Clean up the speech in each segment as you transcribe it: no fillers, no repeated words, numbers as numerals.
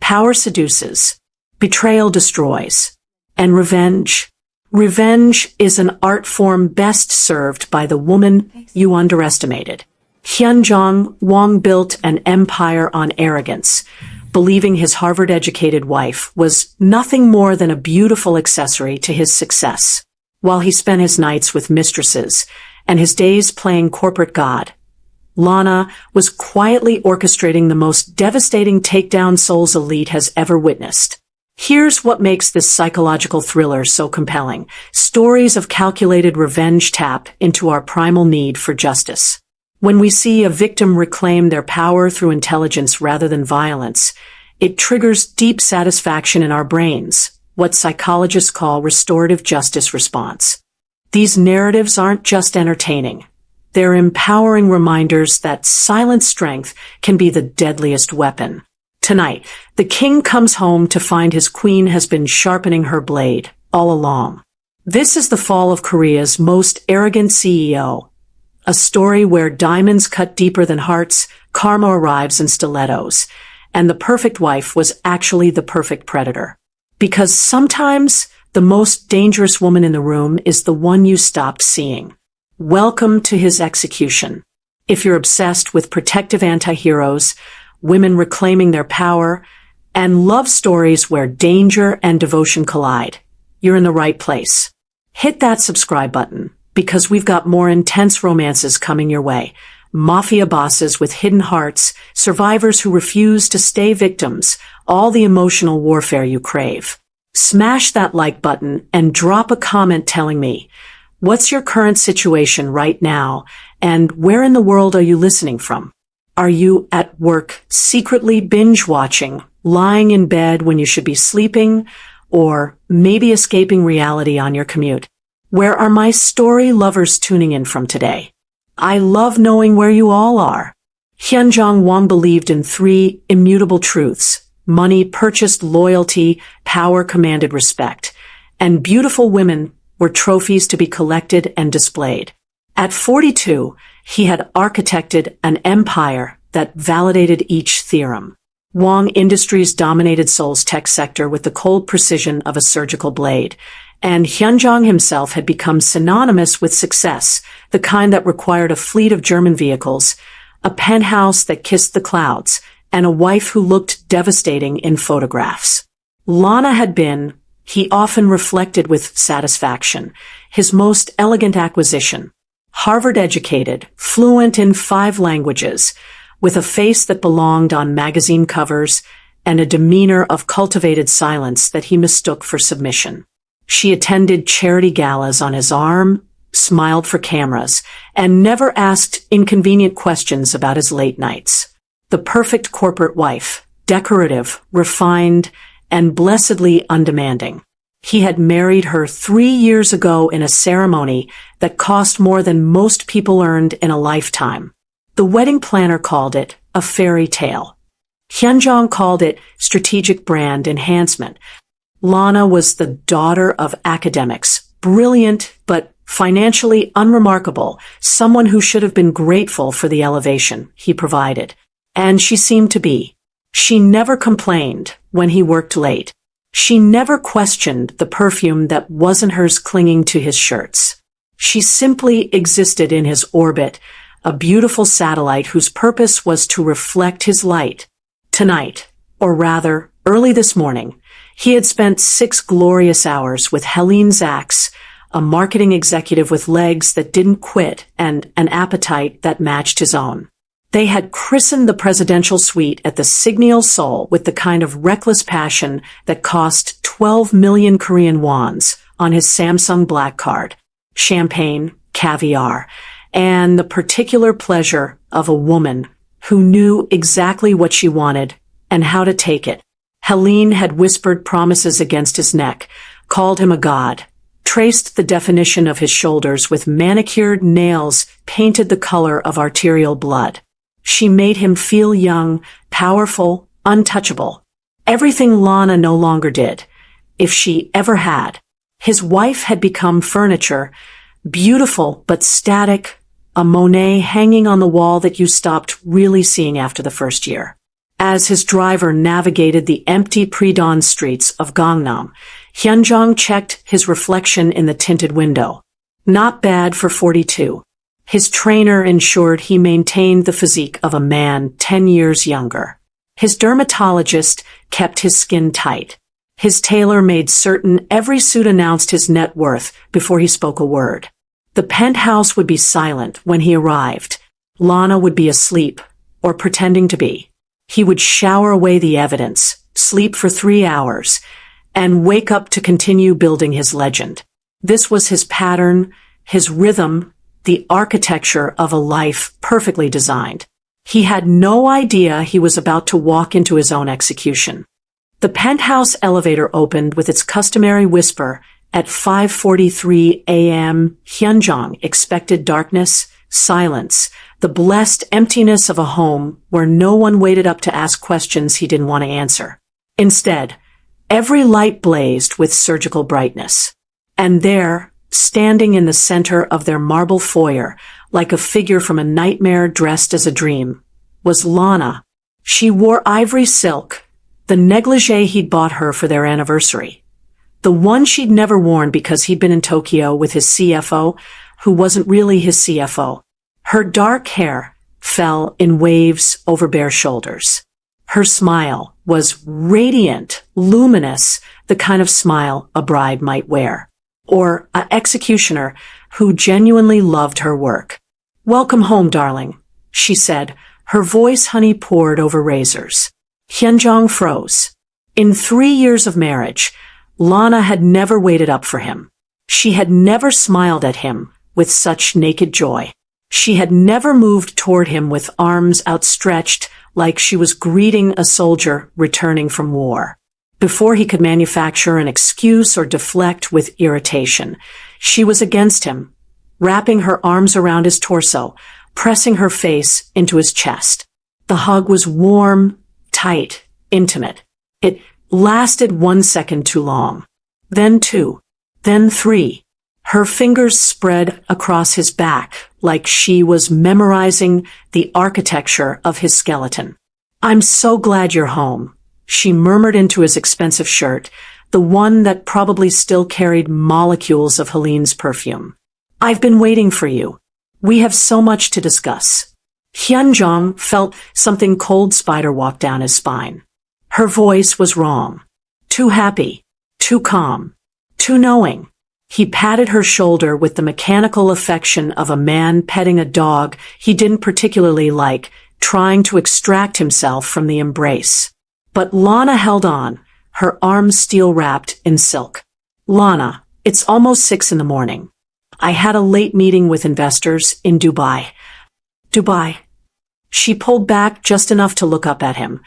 Power seduces, betrayal destroys, and revenge. Revenge is an art form best served by the woman you underestimated. Hyunjong Wang built an empire on arrogance, believing his Harvard-educated wife was nothing more than a beautiful accessory to his success, while he spent his nights with mistresses and his days playing corporate god. Lana was quietly orchestrating the most devastating takedown Seoul's elite has ever witnessed. Here's what makes this psychological thriller so compelling. Stories of calculated revenge tap into our primal need for justice. When we see a victim reclaim their power through intelligence rather than violence, it triggers deep satisfaction in our brains, what psychologists call restorative justice response. These narratives aren't just entertaining. They're empowering reminders that silent strength can be the deadliest weapon. Tonight, the king comes home to find his queen has been sharpening her blade all along. This is the fall of Korea's most arrogant CEO. A story where diamonds cut deeper than hearts, karma arrives in stilettos, and the perfect wife was actually the perfect predator. Because sometimes the most dangerous woman in the room is the one you stopped seeing. Welcome to his execution. If you're obsessed with protective anti-heroes, women reclaiming their power, and love stories where danger and devotion collide, you're in the right place. Hit that subscribe button, because we've got more intense romances coming your way. Mafia bosses with hidden hearts, survivors who refuse to stay victims, all the emotional warfare you crave. Smash that like button and drop a comment telling me, what's your current situation right now, and where in the world are you listening from? Are you at work secretly binge-watching, lying in bed when you should be sleeping, or maybe escaping reality on your commute? Where are my story lovers tuning in from today? I love knowing where you all are. Hyunjong Wang believed in 3 immutable truths. Money purchased loyalty, power commanded respect, and beautiful women were trophies to be collected and displayed. At 42, he had architected an empire that validated each theorem. Wang Industries dominated Seoul's tech sector with the cold precision of a surgical blade, and Hyunjong himself had become synonymous with success, the kind that required a fleet of German vehicles, a penthouse that kissed the clouds, and a wife who looked devastating in photographs. Lana had been, he often reflected with satisfaction, his most elegant acquisition. Harvard-educated, fluent in 5 languages, with a face that belonged on magazine covers and a demeanor of cultivated silence that he mistook for submission. She attended charity galas on his arm, smiled for cameras, and never asked inconvenient questions about his late nights. The perfect corporate wife, decorative, refined, and blessedly undemanding. He had married her 3 years ago in a ceremony that cost more than most people earned in a lifetime. The wedding planner called it a fairy tale. Hyunjong called it strategic brand enhancement. Lana was the daughter of academics, brilliant but financially unremarkable, someone who should have been grateful for the elevation he provided. And she seemed to be. She never complained when he worked late. She never questioned the perfume that wasn't hers clinging to his shirts. She simply existed in his orbit, a beautiful satellite whose purpose was to reflect his light. Tonight, or rather, early this morning, he had spent 6 glorious hours with Helene Zaks, a marketing executive with legs that didn't quit and an appetite that matched his own. They had christened the presidential suite at the Signal Seoul with the kind of reckless passion that cost 12 million Korean wons on his Samsung Black Card, champagne, caviar, and the particular pleasure of a woman who knew exactly what she wanted and how to take it. Helene had whispered promises against his neck, called him a god, traced the definition of his shoulders with manicured nails painted the color of arterial blood. She made him feel young, powerful, untouchable. Everything Lana no longer did, if she ever had. His wife had become furniture, beautiful but static, a Monet hanging on the wall that you stopped really seeing after the first year. As his driver navigated the empty pre-dawn streets of Gangnam, Hyunjong checked his reflection in the tinted window. Not bad for 42. His trainer ensured he maintained the physique of a man 10 years younger. His dermatologist kept his skin tight. His tailor made certain every suit announced his net worth before he spoke a word. The penthouse would be silent when he arrived. Lana would be asleep, or pretending to be. He would shower away the evidence, sleep for 3 hours, and wake up to continue building his legend. This was his pattern, his rhythm, the architecture of a life perfectly designed. He had no idea he was about to walk into his own execution. The penthouse elevator opened with its customary whisper at 5:43 a.m. Hyunjong expected darkness, silence, the blessed emptiness of a home where no one waited up to ask questions he didn't want to answer. Instead, every light blazed with surgical brightness. And there, standing in the center of their marble foyer, like a figure from a nightmare dressed as a dream, was Lana. She wore ivory silk, the negligee he'd bought her for their anniversary. The one she'd never worn because he'd been in Tokyo with his CFO, who wasn't really his CFO. Her dark hair fell in waves over bare shoulders. Her smile was radiant, luminous, the kind of smile a bride might wear, or an executioner who genuinely loved her work. "Welcome home, darling," she said, her voice honey-poured over razors. Hyunjong froze. In 3 years of marriage, Lana had never waited up for him. She had never smiled at him with such naked joy. She had never moved toward him with arms outstretched like she was greeting a soldier returning from war. Before he could manufacture an excuse or deflect with irritation, she was against him, wrapping her arms around his torso, pressing her face into his chest. The hug was warm, tight, intimate. It lasted 1 second too long. Then 2. Then 3. Her fingers spread across his back like she was memorizing the architecture of his skeleton. "I'm so glad you're home," she murmured into his expensive shirt, the one that probably still carried molecules of Helene's perfume. "I've been waiting for you. We have so much to discuss." Hyunjong felt something cold spider walk down his spine. Her voice was wrong. Too happy. Too calm. Too knowing. He patted her shoulder with the mechanical affection of a man petting a dog he didn't particularly like, trying to extract himself from the embrace. But Lana held on, her arms steel-wrapped in silk. "Lana, it's almost 6 in the morning. I had a late meeting with investors in Dubai." "Dubai." She pulled back just enough to look up at him,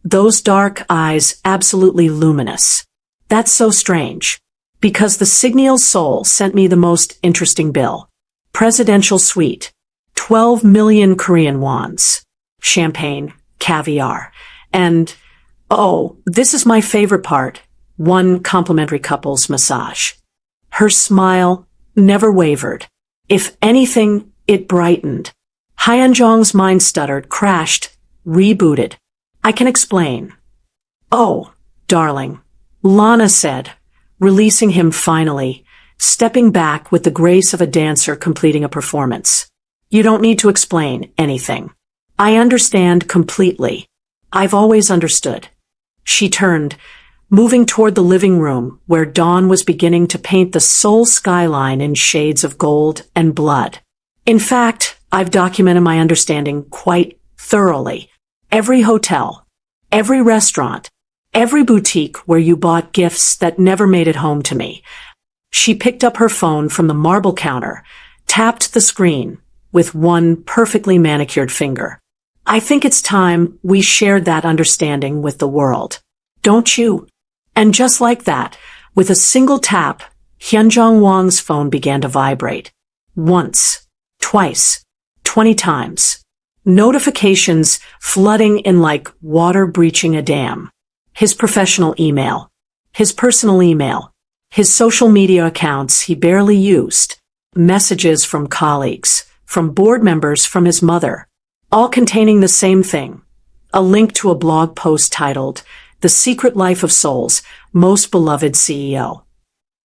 those dark eyes absolutely luminous. "That's so strange. Because the Signal Seoul sent me the most interesting bill. Presidential suite. 12 million Korean wons. Champagne, caviar. And, oh, this is my favorite part, 1 complimentary couples massage." Her smile never wavered. If anything, it brightened. Hyunjong's mind stuttered, crashed, rebooted. "I can explain." "Oh, darling," Lana said, releasing him finally, stepping back with the grace of a dancer completing a performance. "You don't need to explain anything. I understand completely. I've always understood." She turned, moving toward the living room where dawn was beginning to paint the Seoul skyline in shades of gold and blood. "In fact, I've documented my understanding quite thoroughly. Every hotel, every restaurant, every boutique where you bought gifts that never made it home to me." She picked up her phone from the marble counter, tapped the screen with one perfectly manicured finger. "I think it's time we shared that understanding with the world. Don't you?" And just like that, with a single tap, Hyunjong Wang's phone began to vibrate. Once, twice, 20 times. Notifications flooding in like water breaching a dam. His professional email, his personal email, his social media accounts he barely used, messages from colleagues, from board members, from his mother, all containing the same thing. a link to a blog post titled, "The Secret Life of Seoul's Most Beloved CEO."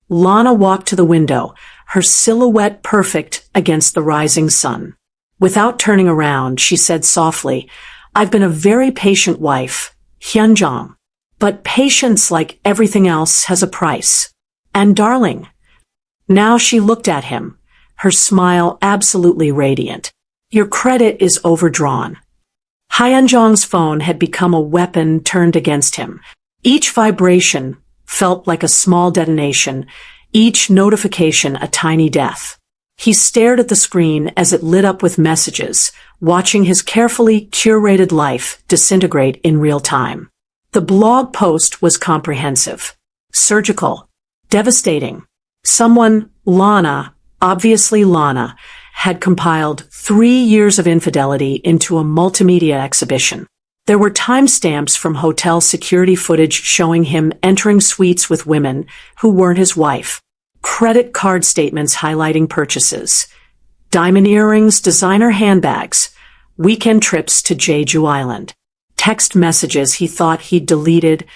Lana walked to the window, her silhouette perfect against the rising sun. Without turning around, she said softly, "I've been a very patient wife, Hyunjong. But patience, like everything else, has a price. And darling." Now she looked at him, her smile absolutely radiant. "Your credit is overdrawn." Hyunjong's phone had become a weapon turned against him. Each vibration felt like a small detonation, each notification a tiny death. He stared at the screen as it lit up with messages, watching his carefully curated life disintegrate in real time. The blog post was comprehensive, surgical, devastating. Someone, Lana, obviously Lana, had compiled 3 years of infidelity into a multimedia exhibition. There were timestamps from hotel security footage showing him entering suites with women who weren't his wife, credit card statements highlighting purchases, diamond earrings, designer handbags, weekend trips to Jeju Island, text messages he thought he'd deleted,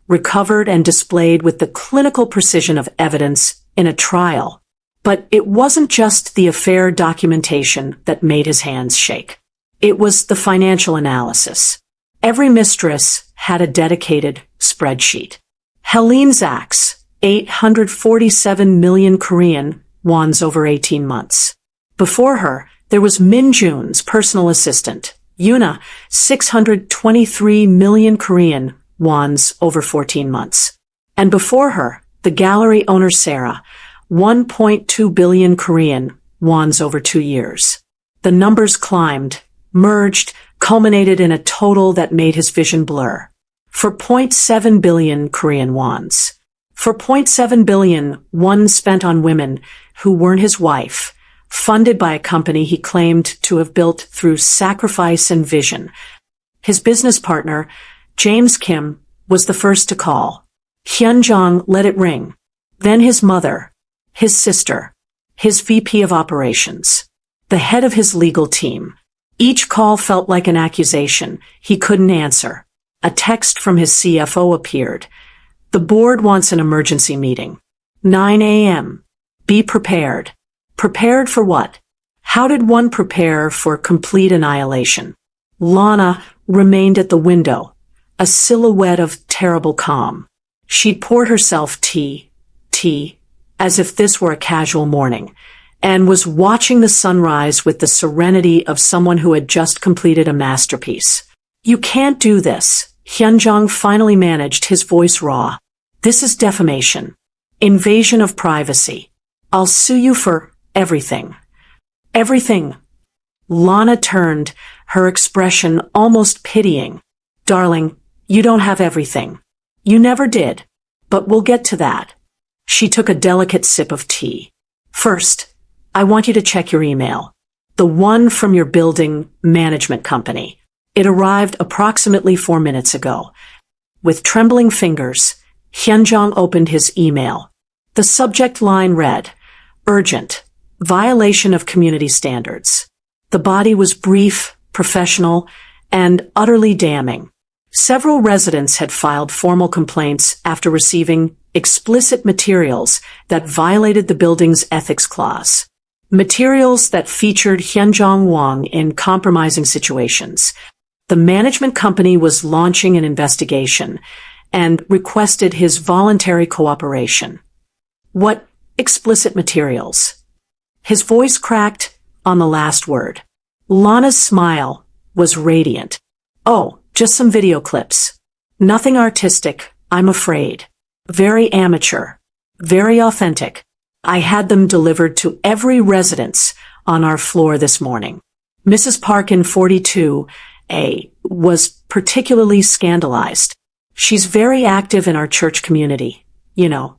recovered and displayed with the clinical precision of evidence in a trial. But it wasn't just the affair documentation that made his hands shake. It was the financial analysis. Every mistress had a dedicated spreadsheet. Helene Zach's 847 million Korean wons over 18 months. Before her, there was Min Jun's personal assistant, Yuna, 623 million Korean wons over 14 months. And before her, the gallery owner Sarah, 1.2 billion Korean wons over 2 years. The numbers climbed, merged, culminated in a total that made his vision blur. For 0.7 billion Korean wons. For 0.7 billion, one spent on women who weren't his wife, funded by a company he claimed to have built through sacrifice and vision. His business partner, James Kim, was the first to call. Hyunjong let it ring. Then his mother, his sister, his VP of operations, the head of his legal team. Each call felt like an accusation he couldn't answer. A text from his CFO appeared. "The board wants an emergency meeting. 9 a.m. Be prepared." Prepared for what? How did one prepare for complete annihilation? Lana remained at the window, a silhouette of terrible calm. She'd poured herself tea, as if this were a casual morning, and was watching the sunrise with the serenity of someone who had just completed a masterpiece. "You can't do this," Hyunjong finally managed, his voice raw. "This is defamation. Invasion of privacy. I'll sue you for everything." "Everything." Lana turned, her expression almost pitying. "Darling, you don't have everything. You never did. But we'll get to that." She took a delicate sip of tea. "First, I want you to check your email. The one from your building management company. It arrived approximately 4 minutes ago." With trembling fingers, Hyunjong opened his email. The subject line read, "Urgent. Violation of community standards." The body was brief, professional, and utterly damning. Several residents had filed formal complaints after receiving explicit materials that violated the building's ethics clause. Materials that featured Hyunjong Wang in compromising situations. The management company was launching an investigation and requested his voluntary cooperation. What explicit materials? His voice cracked on the last word. Lana's smile was radiant. "Oh, just some video clips. Nothing artistic, I'm afraid. Very amateur. Very authentic. I had them delivered to every residence on our floor this morning." Mrs. Parkin, 42A, was particularly scandalized. "She's very active in our church community, you know."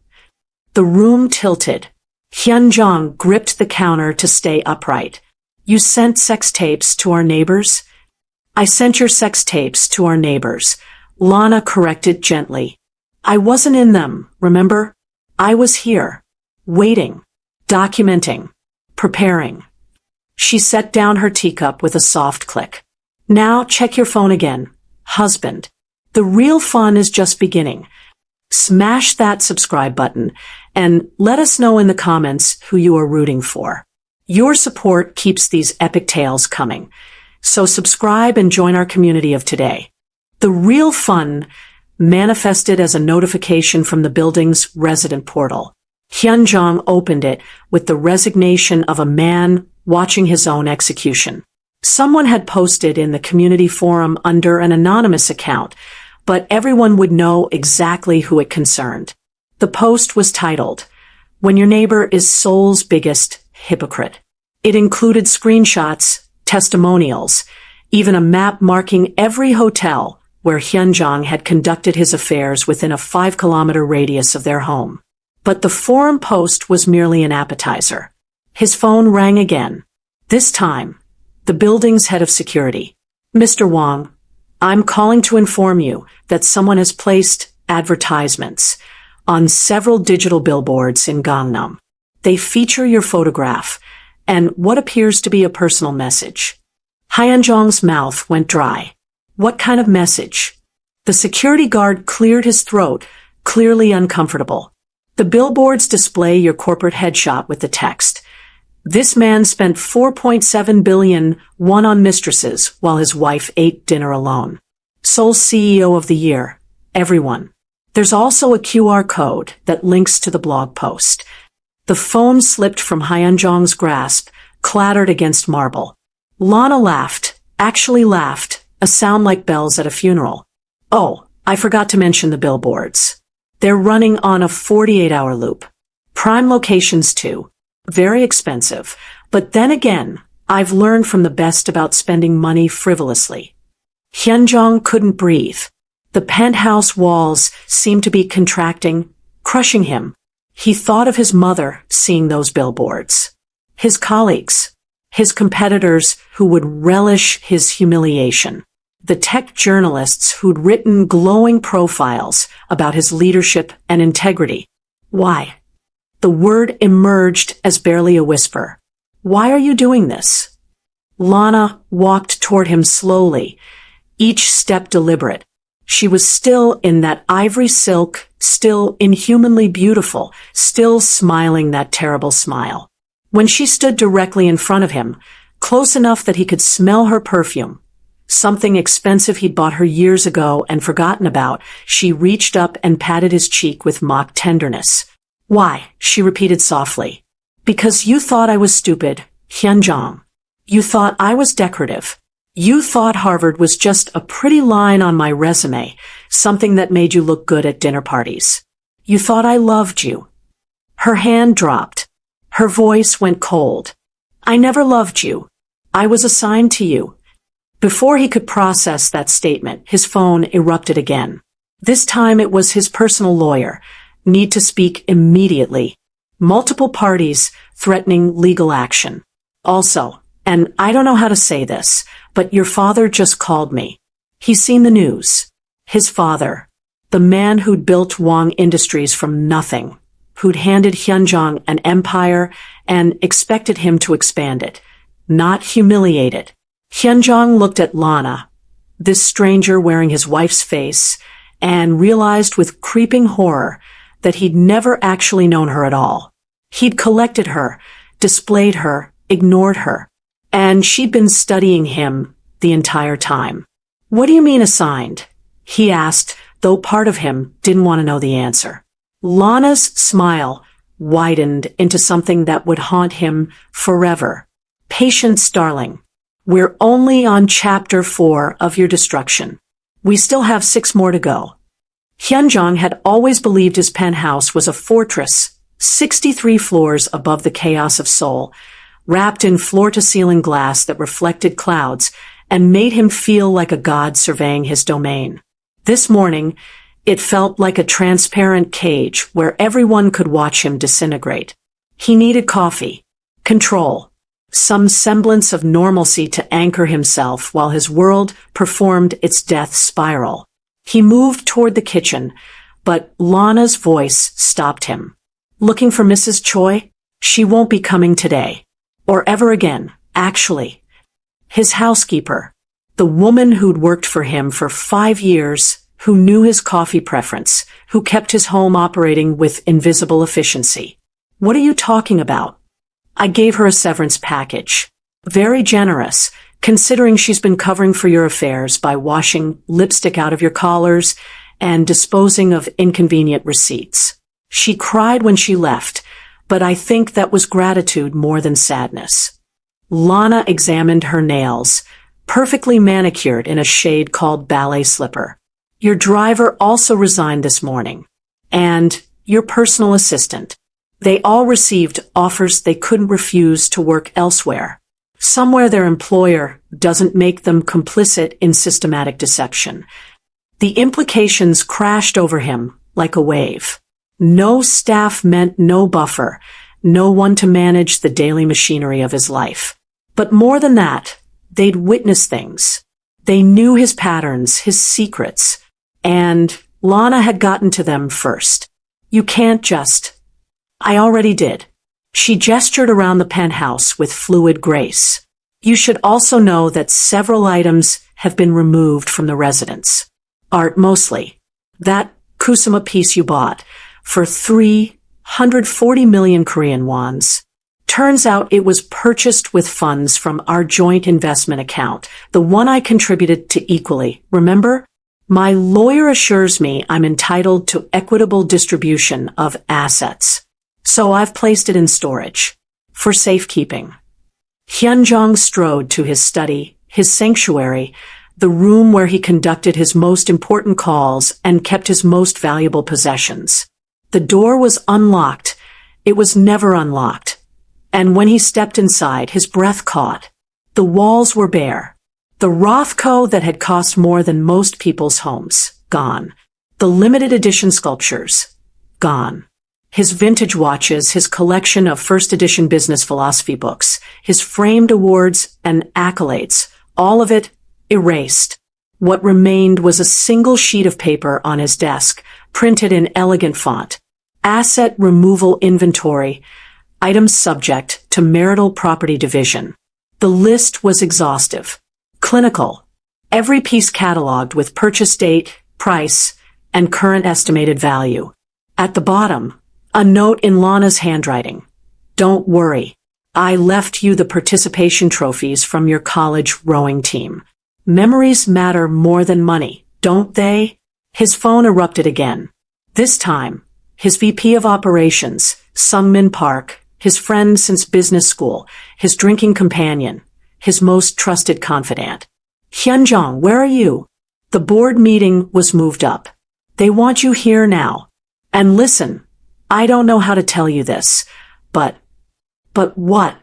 The room tilted. Hyunjong gripped the counter to stay upright. "You sent sex tapes to our neighbors?" "I sent your sex tapes to our neighbors," Lana corrected gently. "I wasn't in them, remember? I was here, waiting, documenting, preparing." She set down her teacup with a soft click. "Now check your phone again, husband. The real fun is just beginning. Smash that subscribe button and let us know in the comments who you are rooting for. Your support keeps these epic tales coming. So subscribe and join our community of today. The real fun manifested as a notification from the building's resident portal. Hyunjong opened it with the resignation of a man watching his own execution. Someone had posted in the community forum under an anonymous account, but everyone would know exactly who it concerned. The post was titled, "When Your Neighbor is Seoul's Biggest Hypocrite." It included screenshots, testimonials, even a map marking every hotel where Hyunjong had conducted his affairs within a 5-kilometer radius of their home. But the forum post was merely an appetizer. His phone rang again. This time, the building's head of security. "Mr. Wong, I'm calling to inform you that someone has placed advertisements on several digital billboards in Gangnam. They feature your photograph and what appears to be a personal message." Hyunjong's mouth went dry. What kind of message? The security guard cleared his throat, clearly uncomfortable. "The billboards display your corporate headshot with the text, 'This man spent 4.7 billion won on mistresses while his wife ate dinner alone. Seoul CEO of the Year, everyone.' There's also a QR code that links to the blog post." The phone slipped from Hyunjong's grasp, clattered against marble. Lana laughed, actually laughed, a sound like bells at a funeral. "Oh, I forgot to mention the billboards. They're running on a 48-hour loop. Prime locations too. Very expensive. But then again, I've learned from the best about spending money frivolously." Hyunjong couldn't breathe. The penthouse walls seemed to be contracting, crushing him. He thought of his mother seeing those billboards. His colleagues. His competitors who would relish his humiliation. The tech journalists who'd written glowing profiles about his leadership and integrity. Why? The word emerged as barely a whisper. "Why are you doing this?" Lana walked toward him slowly, each step deliberate. She was still in that ivory silk, still inhumanly beautiful, still smiling that terrible smile. When she stood directly in front of him, close enough that he could smell her perfume, something expensive he'd bought her years ago and forgotten about, she reached up and patted his cheek with mock tenderness. "Why?" she repeated softly. "Because you thought I was stupid, Hyunjong. You thought I was decorative. You thought Harvard was just a pretty line on my resume, something that made you look good at dinner parties. You thought I loved you." Her hand dropped. Her voice went cold. "I never loved you. I was assigned to you." Before he could process that statement, his phone erupted again. This time it was his personal lawyer. "Need to speak immediately." Multiple parties threatening legal action. "Also, and I don't know how to say this, but your father just called me. He's seen the news." His father. The man who'd built Wong Industries from nothing, who'd handed Hyunjong an empire and expected him to expand it, not humiliate it. Hyunjong looked at Lana, this stranger wearing his wife's face, and realized with creeping horror that he'd never actually known her at all. He'd collected her, displayed her, ignored her, and she'd been studying him the entire time. "What do you mean assigned?" he asked, though part of him didn't want to know the answer. Lana's smile widened into something that would haunt him forever. "Patience, darling. We're only on chapter 4 of your destruction. We still have 6 more to go." Hyunjong had always believed his penthouse was a fortress, 63 floors above the chaos of Seoul, wrapped in floor-to-ceiling glass that reflected clouds and made him feel like a god surveying his domain. This morning, it felt like a transparent cage where everyone could watch him disintegrate. He needed coffee, control, some semblance of normalcy to anchor himself while his world performed its death spiral. He moved toward the kitchen, but Lana's voice stopped him. "Looking for Mrs. Choi? She won't be coming today. Or ever again, actually." His housekeeper. The woman who'd worked for him for 5 years, who knew his coffee preference, who kept his home operating with invisible efficiency. What are you talking about? I gave her a severance package. Very generous, considering she's been covering for your affairs by washing lipstick out of your collars and disposing of inconvenient receipts. She cried when she left, but I think that was gratitude more than sadness. Lana examined her nails, perfectly manicured in a shade called ballet slipper. Your driver also resigned this morning. And your personal assistant. They all received offers they couldn't refuse to work elsewhere. Somewhere their employer doesn't make them complicit in systematic deception. The implications crashed over him like a wave. No staff meant no buffer, no one to manage the daily machinery of his life. But more than that, they'd witnessed things. They knew his patterns, his secrets, and Lana had gotten to them first. You can't just... I already did. She gestured around the penthouse with fluid grace. You should also know that several items have been removed from the residence. Art mostly. That Kusama piece you bought for 340 million Korean wons. Turns out it was purchased with funds from our joint investment account, the one I contributed to equally, remember? My lawyer assures me I'm entitled to equitable distribution of assets. So I've placed it in storage. For safekeeping. Hyunjong strode to his study, his sanctuary, the room where he conducted his most important calls and kept his most valuable possessions. The door was unlocked. It was never unlocked. And when he stepped inside, his breath caught. The walls were bare. The Rothko that had cost more than most people's homes, gone. The limited edition sculptures, gone. His vintage watches, his collection of first edition business philosophy books, his framed awards and accolades, all of it erased. What remained was a single sheet of paper on his desk, printed in elegant font. Asset removal inventory, items subject to marital property division. The list was exhaustive. Clinical. Every piece cataloged with purchase date, price, and current estimated value. At the bottom, a note in Lana's handwriting. Don't worry. I left you the participation trophies from your college rowing team. Memories matter more than money, don't they? His phone erupted again. This time, his VP of Operations, Sungmin Park, his friend since business school, his drinking companion, his most trusted confidant. Hyunjong, where are you? The board meeting was moved up. They want you here now. And listen, I don't know how to tell you this, but what?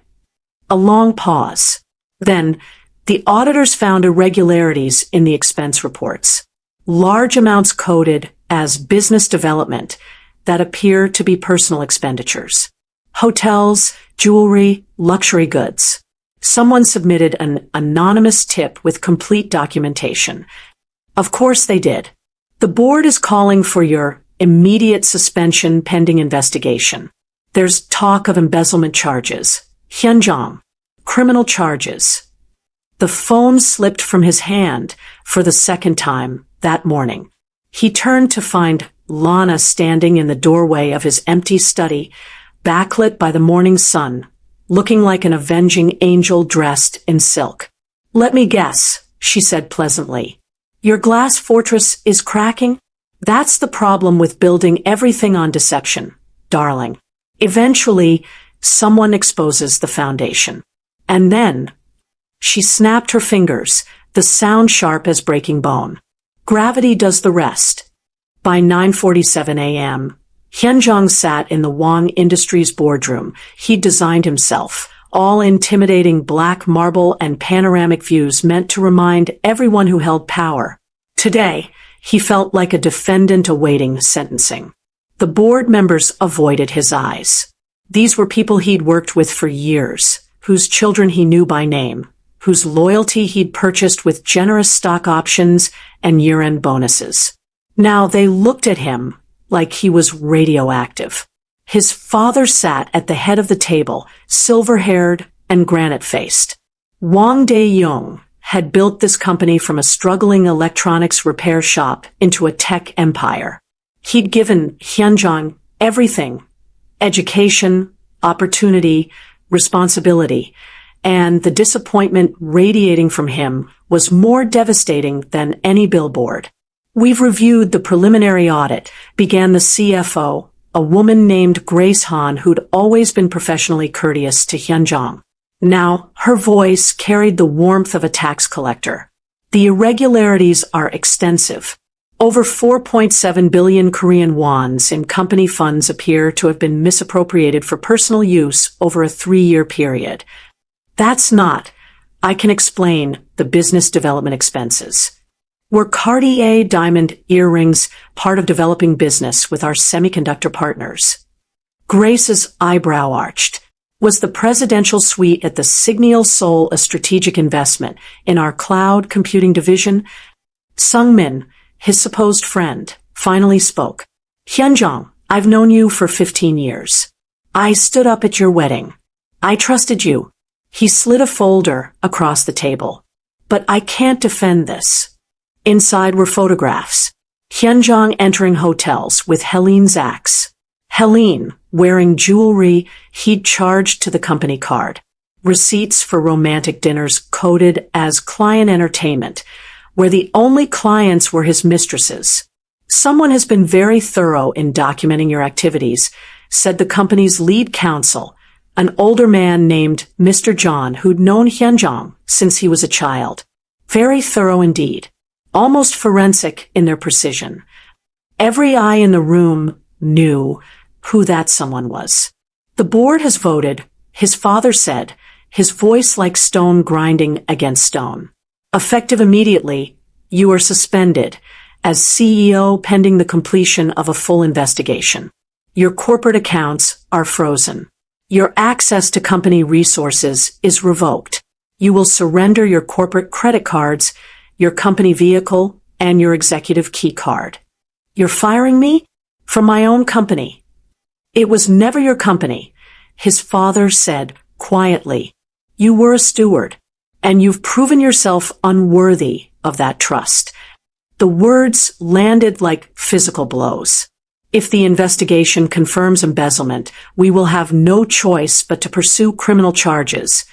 A long pause. Then, the auditors found irregularities in the expense reports. Large amounts coded as business development that appear to be personal expenditures. Hotels, jewelry, luxury goods. Someone submitted an anonymous tip with complete documentation. Of course they did. The board is calling for your immediate suspension pending investigation. There's talk of embezzlement charges. Hyunjong. Criminal charges. The phone slipped from his hand for the second time that morning. He turned to find Lana standing in the doorway of his empty study, backlit by the morning sun, looking like an avenging angel dressed in silk. Let me guess, she said pleasantly. Your glass fortress is cracking? That's the problem with building everything on deception, darling. Eventually, someone exposes the foundation. And then, she snapped her fingers, the sound sharp as breaking bone. Gravity does the rest. By 9:47 a.m., Hyunjong sat in the Wang Industries boardroom he'd designed himself, all intimidating black marble and panoramic views meant to remind everyone who held power. Today, he felt like a defendant awaiting sentencing. The board members avoided his eyes. These were people he'd worked with for years, whose children he knew by name, whose loyalty he'd purchased with generous stock options and year-end bonuses. Now they looked at him like he was radioactive. His father sat at the head of the table, silver-haired and granite-faced. Wang Dae-young had built this company from a struggling electronics repair shop into a tech empire. He'd given Hyunjong everything: education, opportunity, responsibility, and the disappointment radiating from him was more devastating than any billboard. "We've reviewed the preliminary audit," began the CFO, a woman named Grace Han who'd always been professionally courteous to Hyunjong. Now, her voice carried the warmth of a tax collector. "The irregularities are extensive. Over 4.7 billion Korean wons in company funds appear to have been misappropriated for personal use over a 3-year period. That's not, I can explain, the business development expenses. Were Cartier diamond earrings part of developing business with our semiconductor partners?" Grace's eyebrow arched. "Was the presidential suite at the Signal Seoul a strategic investment in our cloud computing division?" Sungmin, his supposed friend, finally spoke. "Hyunjong, I've known you for 15 years. I stood up at your wedding. I trusted you." He slid a folder across the table. "But I can't defend this." Inside were photographs. Hyunjong entering hotels with Helene Zaks. Helene, wearing jewelry he'd charged to the company card. Receipts for romantic dinners coded as client entertainment, where the only clients were his mistresses. "Someone has been very thorough in documenting your activities," said the company's lead counsel, an older man named Mr. John who'd known Hyunjong since he was a child. Very thorough indeed. Almost forensic in their precision. Every eye in the room knew who that someone was. "The board has voted," his father said, his voice like stone grinding against stone. "Effective immediately, you are suspended as CEO pending the completion of a full investigation. Your corporate accounts are frozen. Your access to company resources is revoked. You will surrender your corporate credit cards, your company vehicle, and your executive key card." "You're firing me? From my own company?" "It was never your company," his father said quietly. "You were a steward, and you've proven yourself unworthy of that trust." The words landed like physical blows. "If the investigation confirms embezzlement, we will have no choice but to pursue criminal charges,"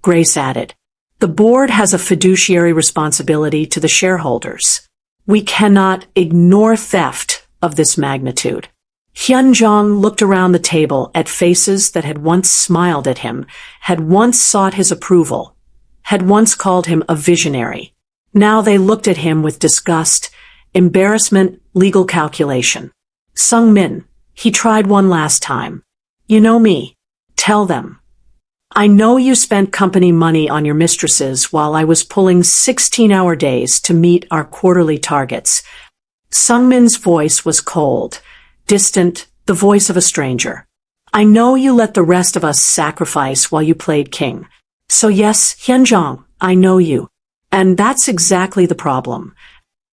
Grace added. "The board has a fiduciary responsibility to the shareholders. We cannot ignore theft of this magnitude." Hyunjong looked around the table at faces that had once smiled at him, had once sought his approval, had once called him a visionary. Now they looked at him with disgust, embarrassment, legal calculation. "Sungmin," he tried one last time. "You know me. Tell them. I know you spent company money on your mistresses while I was pulling 16-hour days to meet our quarterly targets." Sungmin's voice was cold, distant, the voice of a stranger. "I know you let the rest of us sacrifice while you played king. So yes, Hyunjong, I know you. And that's exactly the problem."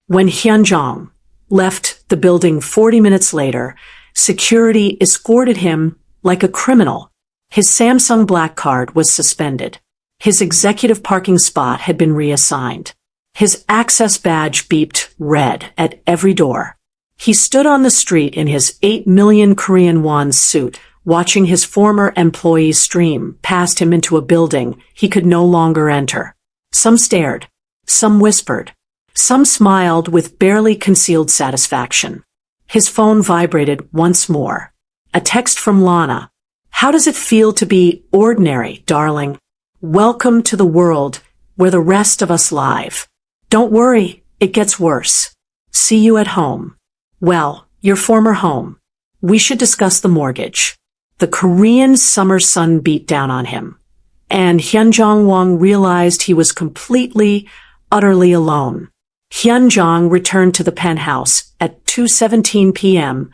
When Hyunjong left the building 40 minutes later, security escorted him like a criminal. His Samsung Black Card was suspended. His executive parking spot had been reassigned. His access badge beeped red at every door. He stood on the street in his 8 million Korean won suit, watching his former employees stream past him into a building he could no longer enter. Some stared. Some whispered. Some smiled with barely concealed satisfaction. His phone vibrated once more. A text from Lana. "How does it feel to be ordinary, darling? Welcome to the world where the rest of us live. Don't worry, it gets worse. See you at home. Well, your former home. We should discuss the mortgage." The Korean summer sun beat down on him, and Hyunjong Wang realized he was completely, utterly alone. Hyunjong returned to the penthouse at 2:17 p.m.,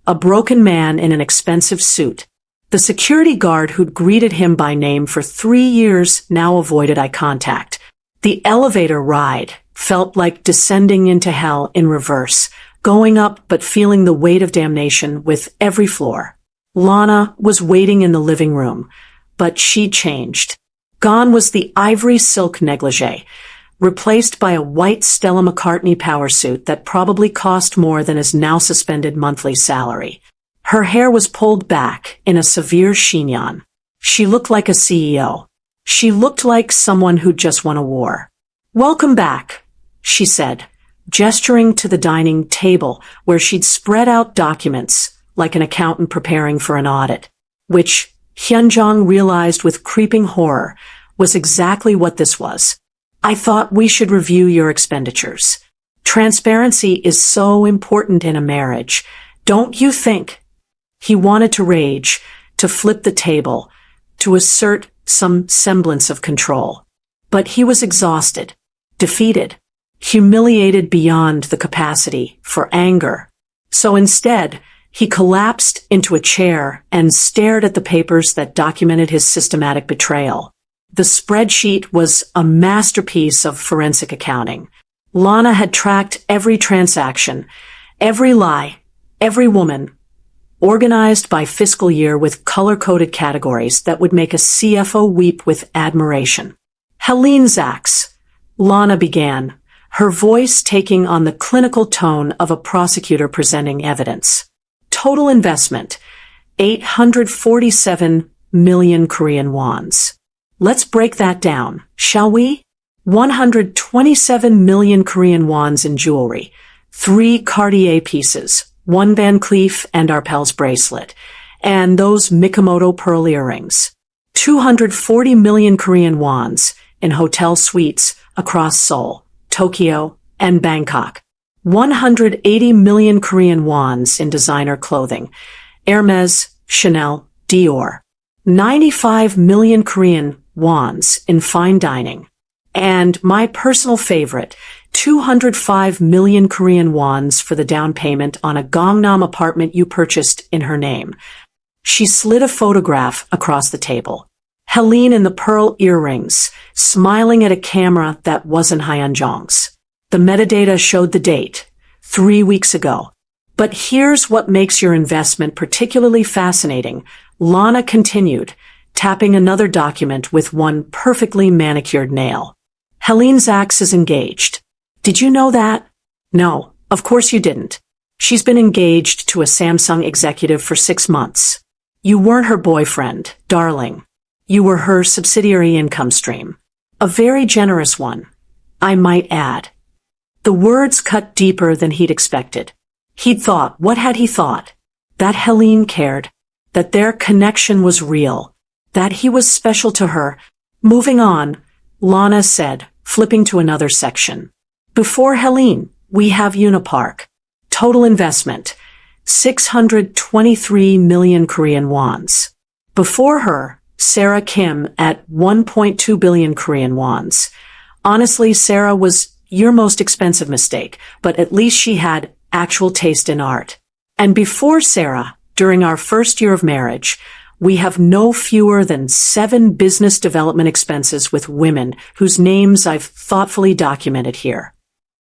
a broken man in an expensive suit. The security guard who'd greeted him by name for 3 years now avoided eye contact. The elevator ride felt like descending into hell in reverse, going up but feeling the weight of damnation with every floor. Lana was waiting in the living room, but she'd changed. Gone was the ivory silk negligee, replaced by a white Stella McCartney power suit that probably cost more than his now suspended monthly salary. Her hair was pulled back in a severe chignon. She looked like a CEO. She looked like someone who'd just won a war. "Welcome back," she said, gesturing to the dining table where she'd spread out documents like an accountant preparing for an audit, which Hyunjong realized with creeping horror was exactly what this was. "I thought we should review your expenditures. Transparency is so important in a marriage, don't you think?" He wanted to rage, to flip the table, to assert some semblance of control. But he was exhausted, defeated, humiliated beyond the capacity for anger. So instead, he collapsed into a chair and stared at the papers that documented his systematic betrayal. The spreadsheet was a masterpiece of forensic accounting. Lana had tracked every transaction, every lie, every woman, organized by fiscal year with color-coded categories that would make a CFO weep with admiration. "Helene Zaks," Lana began, her voice taking on the clinical tone of a prosecutor presenting evidence. "Total investment, 847 million Korean wons. Let's break that down, shall we? 127 million Korean wons in jewelry, 3 Cartier pieces, 1 Van Cleef and Arpels bracelet, and those Mikomoto pearl earrings. 240 million Korean wons in hotel suites across Seoul, Tokyo, and Bangkok. 180 million Korean wons in designer clothing, Hermes, Chanel, Dior. 95 million Korean wons in fine dining. And my personal favorite, 205 million Korean wons for the down payment on a Gangnam apartment you purchased in her name." She slid a photograph across the table. Helene in the pearl earrings, smiling at a camera that wasn't Hyunjong's. The metadata showed the date, 3 weeks ago. "But here's what makes your investment particularly fascinating," Lana continued, tapping another document with one perfectly manicured nail. "Helene Zaks is engaged. Did you know that?" "No, of course you didn't. She's been engaged to a Samsung executive for 6 months. You weren't her boyfriend, darling. You were her subsidiary income stream. A very generous one, I might add." The words cut deeper than he'd expected. He'd thought, what had he thought? That Helene cared, that their connection was real, that he was special to her. "Moving on," Lana said, flipping to another section. "Before Helene, we have Unipark. Total investment, 623 million Korean wons. Before her, Sarah Kim at 1.2 billion Korean wons. Honestly, Sarah was your most expensive mistake, but at least she had actual taste in art. And before Sarah, during our first year of marriage, we have no fewer than 7 business development expenses with women whose names I've thoughtfully documented here.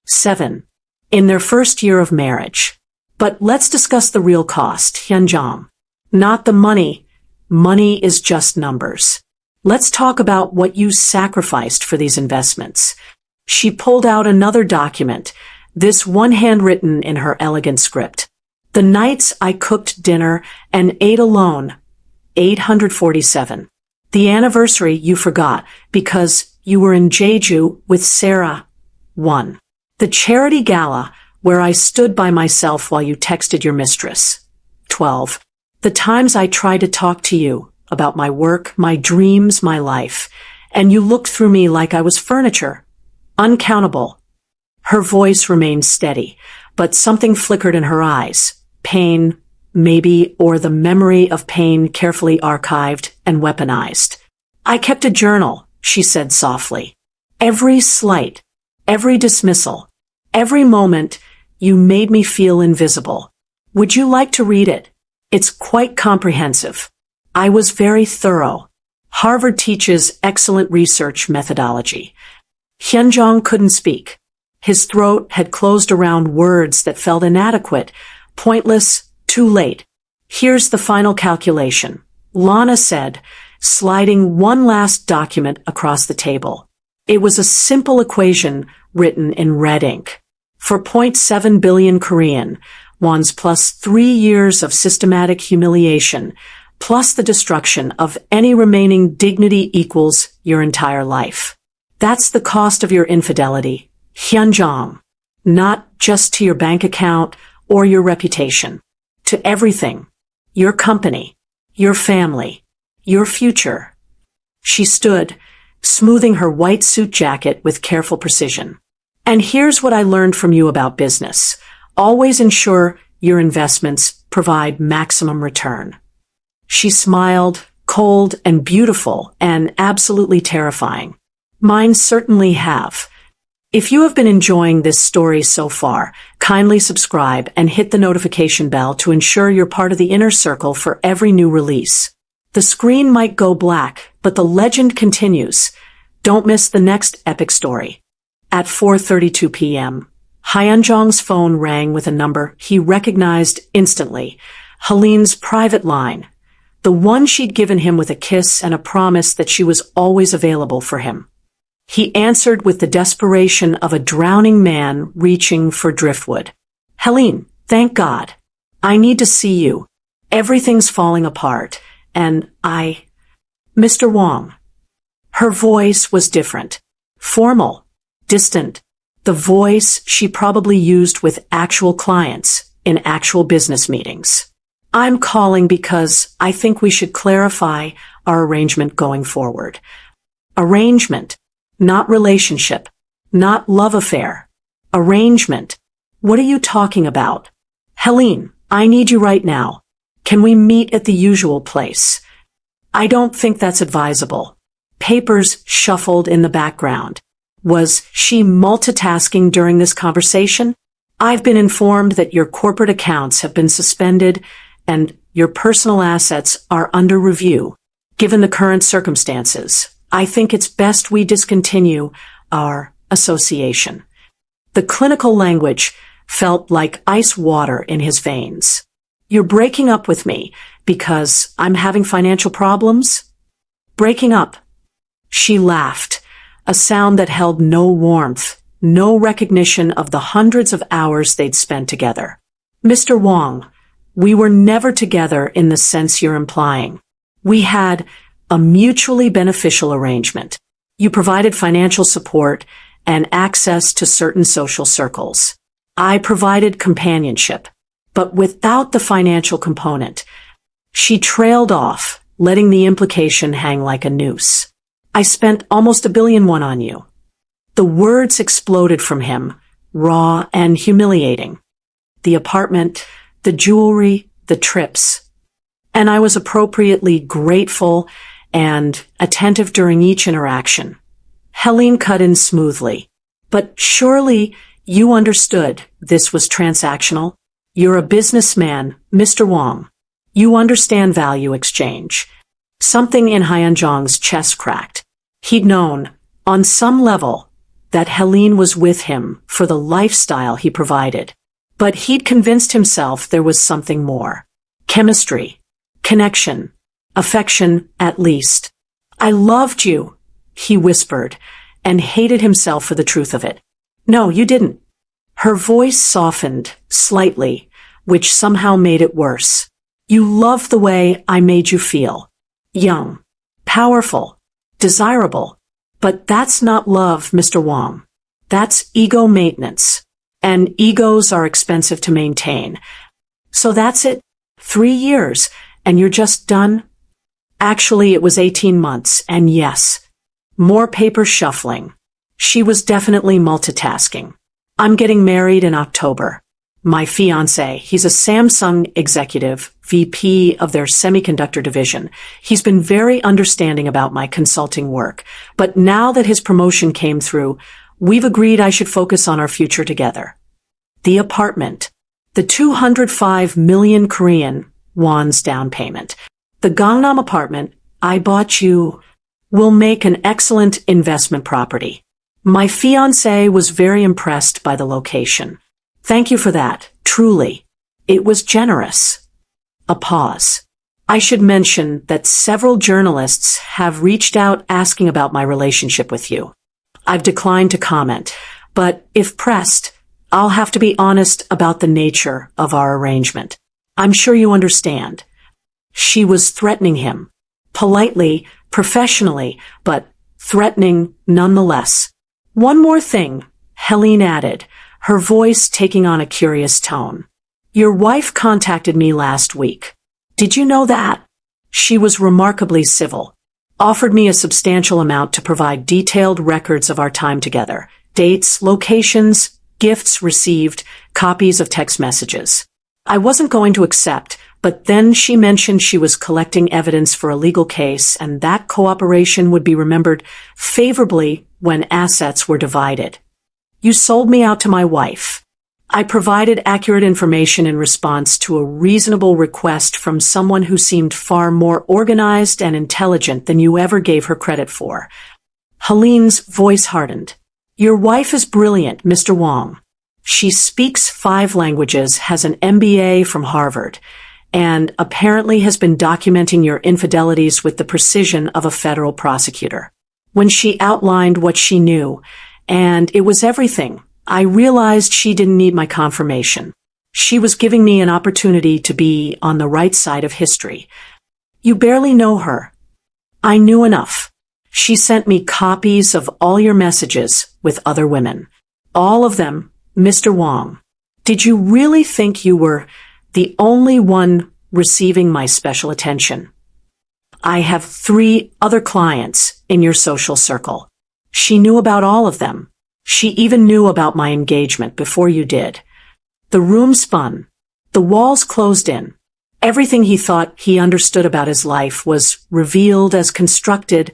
7. In their first year of marriage. But let's discuss the real cost, Hyunjong. Not the money. Money is just numbers. Let's talk about what you sacrificed for these investments." She pulled out another document, this one handwritten in her elegant script. "The nights I cooked dinner and ate alone, 847. The anniversary you forgot because you were in Jeju with Sarah, 1. The charity gala where I stood by myself while you texted your mistress, 12. The times I tried to talk to you about my work, my dreams, my life, and you looked through me like I was furniture. Uncountable." Her voice remained steady, but something flickered in her eyes. Pain, maybe, or the memory of pain carefully archived and weaponized. "I kept a journal," she said softly. "Every slight, every dismissal, every moment, you made me feel invisible. Would you like to read it? It's quite comprehensive. I was very thorough. Harvard teaches excellent research methodology." Hyunjong couldn't speak. His throat had closed around words that felt inadequate, pointless, too late. "Here's the final calculation," Lana said, sliding one last document across the table. It was a simple equation written in red ink. For 0.7 billion Korean wons plus 3 years of systematic humiliation, plus the destruction of any remaining dignity equals your entire life. That's the cost of your infidelity, Hyunjong. Not just to your bank account or your reputation. To everything. Your company. Your family. Your future. She stood, smoothing her white suit jacket with careful precision. And here's what I learned from you about business. Always ensure your investments provide maximum return. She smiled, cold and beautiful and absolutely terrifying. Mine certainly have. If you have been enjoying this story so far, kindly subscribe and hit the notification bell to ensure you're part of the inner circle for every new release. The screen might go black, but the legend continues. Don't miss the next epic story. At 4:32 p.m., Hyunjong's phone rang with a number he recognized instantly. Helene's private line. The one she'd given him with a kiss and a promise that she was always available for him. He answered with the desperation of a drowning man reaching for driftwood. Helene, thank God. I need to see you. Everything's falling apart, and Mr. Wong. Her voice was different. Formal. Distant. The voice she probably used with actual clients in actual business meetings. I'm calling because I think we should clarify our arrangement going forward. Arrangement. Not relationship. Not love affair. Arrangement. What are you talking about? Helene, I need you right now. Can we meet at the usual place? I don't think that's advisable. Papers shuffled in the background. Was she multitasking during this conversation? I've been informed that your corporate accounts have been suspended and your personal assets are under review. Given the current circumstances, I think it's best we discontinue our association. The clinical language felt like ice water in his veins. You're breaking up with me because I'm having financial problems? Breaking up. She laughed, a sound that held no warmth, no recognition of the hundreds of hours they'd spent together. Mr. Wong, we were never together in the sense you're implying. We had a mutually beneficial arrangement. You provided financial support and access to certain social circles. I provided companionship, but without the financial component. She trailed off, letting the implication hang like a noose. I spent almost 1 billion won on you. The words exploded from him, raw and humiliating. The apartment, the jewelry, the trips. And I was appropriately grateful and attentive during each interaction. Helene cut in smoothly. But surely you understood this was transactional? You're a businessman, Mr. Wong. You understand value exchange. Something in Hyunjong's chest cracked. He'd known, on some level, that Helene was with him for the lifestyle he provided. But he'd convinced himself there was something more. Chemistry. Connection. Affection, at least. I loved you, he whispered, and hated himself for the truth of it. No, you didn't. Her voice softened, slightly, which somehow made it worse. You loved the way I made you feel. Young. Powerful. Desirable. But that's not love, Mr. Wong. That's ego maintenance. And egos are expensive to maintain. So that's it? 3 years, and you're just done? Actually, it was 18 months, and yes, more paper shuffling. She was definitely multitasking. I'm getting married in October. My fiancé, he's a Samsung executive, VP of their semiconductor division. He's been very understanding about my consulting work. But now that his promotion came through, we've agreed I should focus on our future together. The apartment. The 205 million Korean won's down payment. The Gangnam apartment I bought you will make an excellent investment property. My fiancé was very impressed by the location. Thank you for that, truly. It was generous. A pause. I should mention that several journalists have reached out asking about my relationship with you. I've declined to comment, but if pressed, I'll have to be honest about the nature of our arrangement. I'm sure you understand. She was threatening him. Politely, professionally, but threatening nonetheless. One more thing, Helene added, her voice taking on a curious tone. Your wife contacted me last week. Did you know that? She was remarkably civil. Offered me a substantial amount to provide detailed records of our time together. Dates, locations, gifts received, copies of text messages. I wasn't going to accept, but then she mentioned she was collecting evidence for a legal case and that cooperation would be remembered favorably when assets were divided. You sold me out to my wife. I provided accurate information in response to a reasonable request from someone who seemed far more organized and intelligent than you ever gave her credit for. Helene's voice hardened. Your wife is brilliant, Mr. Wong. She speaks 5 languages, has an MBA from Harvard, and apparently has been documenting your infidelities with the precision of a federal prosecutor. When she outlined what she knew, and it was everything, I realized she didn't need my confirmation. She was giving me an opportunity to be on the right side of history. You barely know her. I knew enough. She sent me copies of all your messages with other women. All of them, Mr. Wong. Did you really think you were the only one receiving my special attention? I have 3 other clients in your social circle. She knew about all of them. She even knew about my engagement before you did. The room spun. The walls closed in. Everything he thought he understood about his life was revealed as constructed,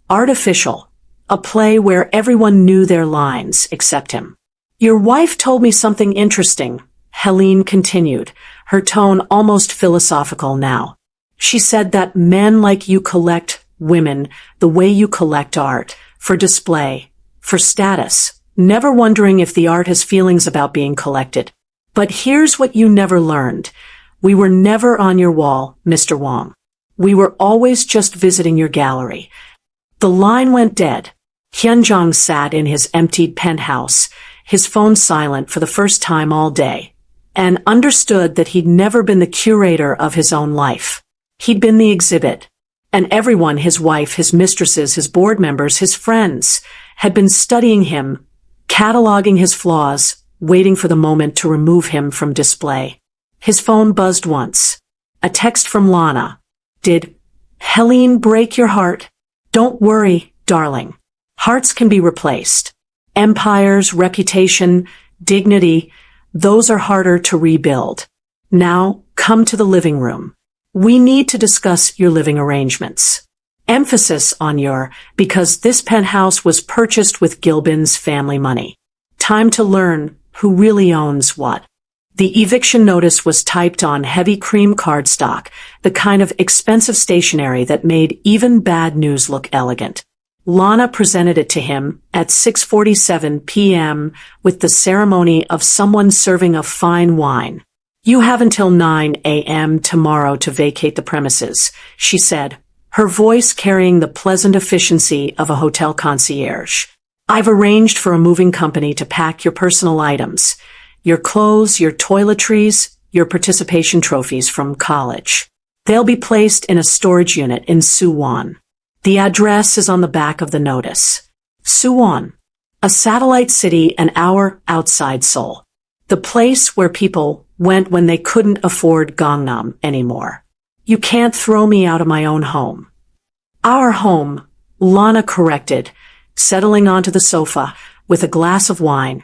artificial, a play where everyone knew their lines except him. Your wife told me something interesting, Helene continued, her tone almost philosophical now. She said that men like you collect women the way you collect art, for display, for status, never wondering if the art has feelings about being collected. But here's what you never learned. We were never on your wall, Mr. Wong. We were always just visiting your gallery. The line went dead. Hyunjong sat in his emptied penthouse, his phone silent for the first time all day, and understood that he'd never been the curator of his own life. He'd been the exhibit, and everyone, his wife, his mistresses, his board members, his friends, had been studying him, cataloging his flaws, waiting for the moment to remove him from display. His phone buzzed once. A text from Lana. Did Helene break your heart? Don't worry, darling. Hearts can be replaced. Empires, reputation, dignity, those are harder to rebuild. Now, come to the living room. We need to discuss your living arrangements. Emphasis on your, because this penthouse was purchased with Gilbin's family money. Time to learn who really owns what. The eviction notice was typed on heavy cream cardstock, the kind of expensive stationery that made even bad news look elegant. Lana presented it to him at 6:47 p.m. with the ceremony of someone serving a fine wine. You have until 9 a.m. tomorrow to vacate the premises, she said, her voice carrying the pleasant efficiency of a hotel concierge. I've arranged for a moving company to pack your personal items, your clothes, your toiletries, your participation trophies from college. They'll be placed in a storage unit in Suwon. The address is on the back of the notice. Suwon, a satellite city an hour outside Seoul. The place where people went when they couldn't afford Gangnam anymore. You can't throw me out of my own home. Our home, Lana corrected, settling onto the sofa with a glass of wine,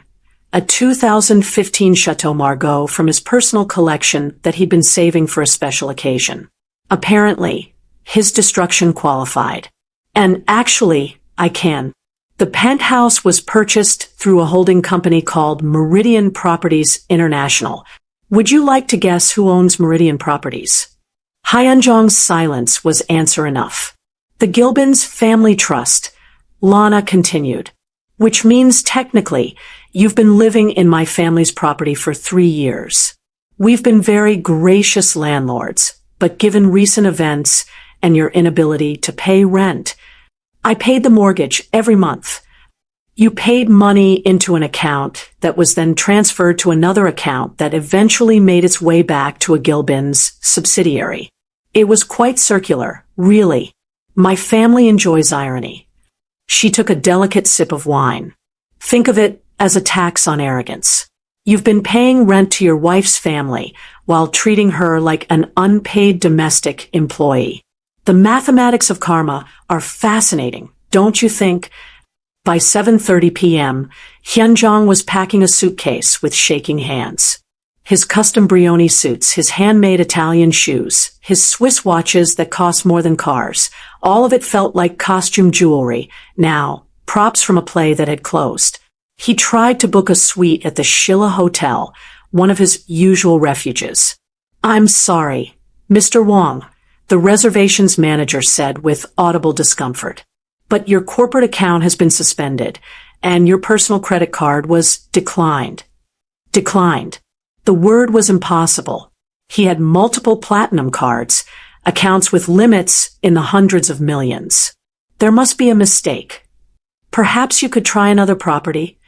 a 2015 Chateau Margaux from his personal collection that he'd been saving for a special occasion. Apparently, his destruction qualified. And actually, I can. The penthouse was purchased through a holding company called Meridian Properties International. Would you like to guess who owns Meridian Properties? Hyunjong's silence was answer enough. The Gilbins Family Trust, Lana continued, which means technically, you've been living in my family's property for 3 years. We've been very gracious landlords, but given recent events and your inability to pay rent, I paid the mortgage every month. You paid money into an account that was then transferred to another account that eventually made its way back to a Gilbin's subsidiary. It was quite circular, really. My family enjoys irony. She took a delicate sip of wine. Think of it as a tax on arrogance. You've been paying rent to your wife's family while treating her like an unpaid domestic employee. The mathematics of karma are fascinating, don't you think? By 7:30 p.m., Hyunjong was packing a suitcase with shaking hands. His custom Brioni suits, his handmade Italian shoes, his Swiss watches that cost more than cars, all of it felt like costume jewelry, now props from a play that had closed. He tried to book a suite at the Shilla Hotel, one of his usual refuges. "I'm sorry, Mr. Wong," the reservations manager said with audible discomfort. "But your corporate account has been suspended, and your personal credit card was declined." Declined. The word was impossible. He had multiple platinum cards, accounts with limits in the hundreds of millions. There must be a mistake. "Perhaps you could try another property?"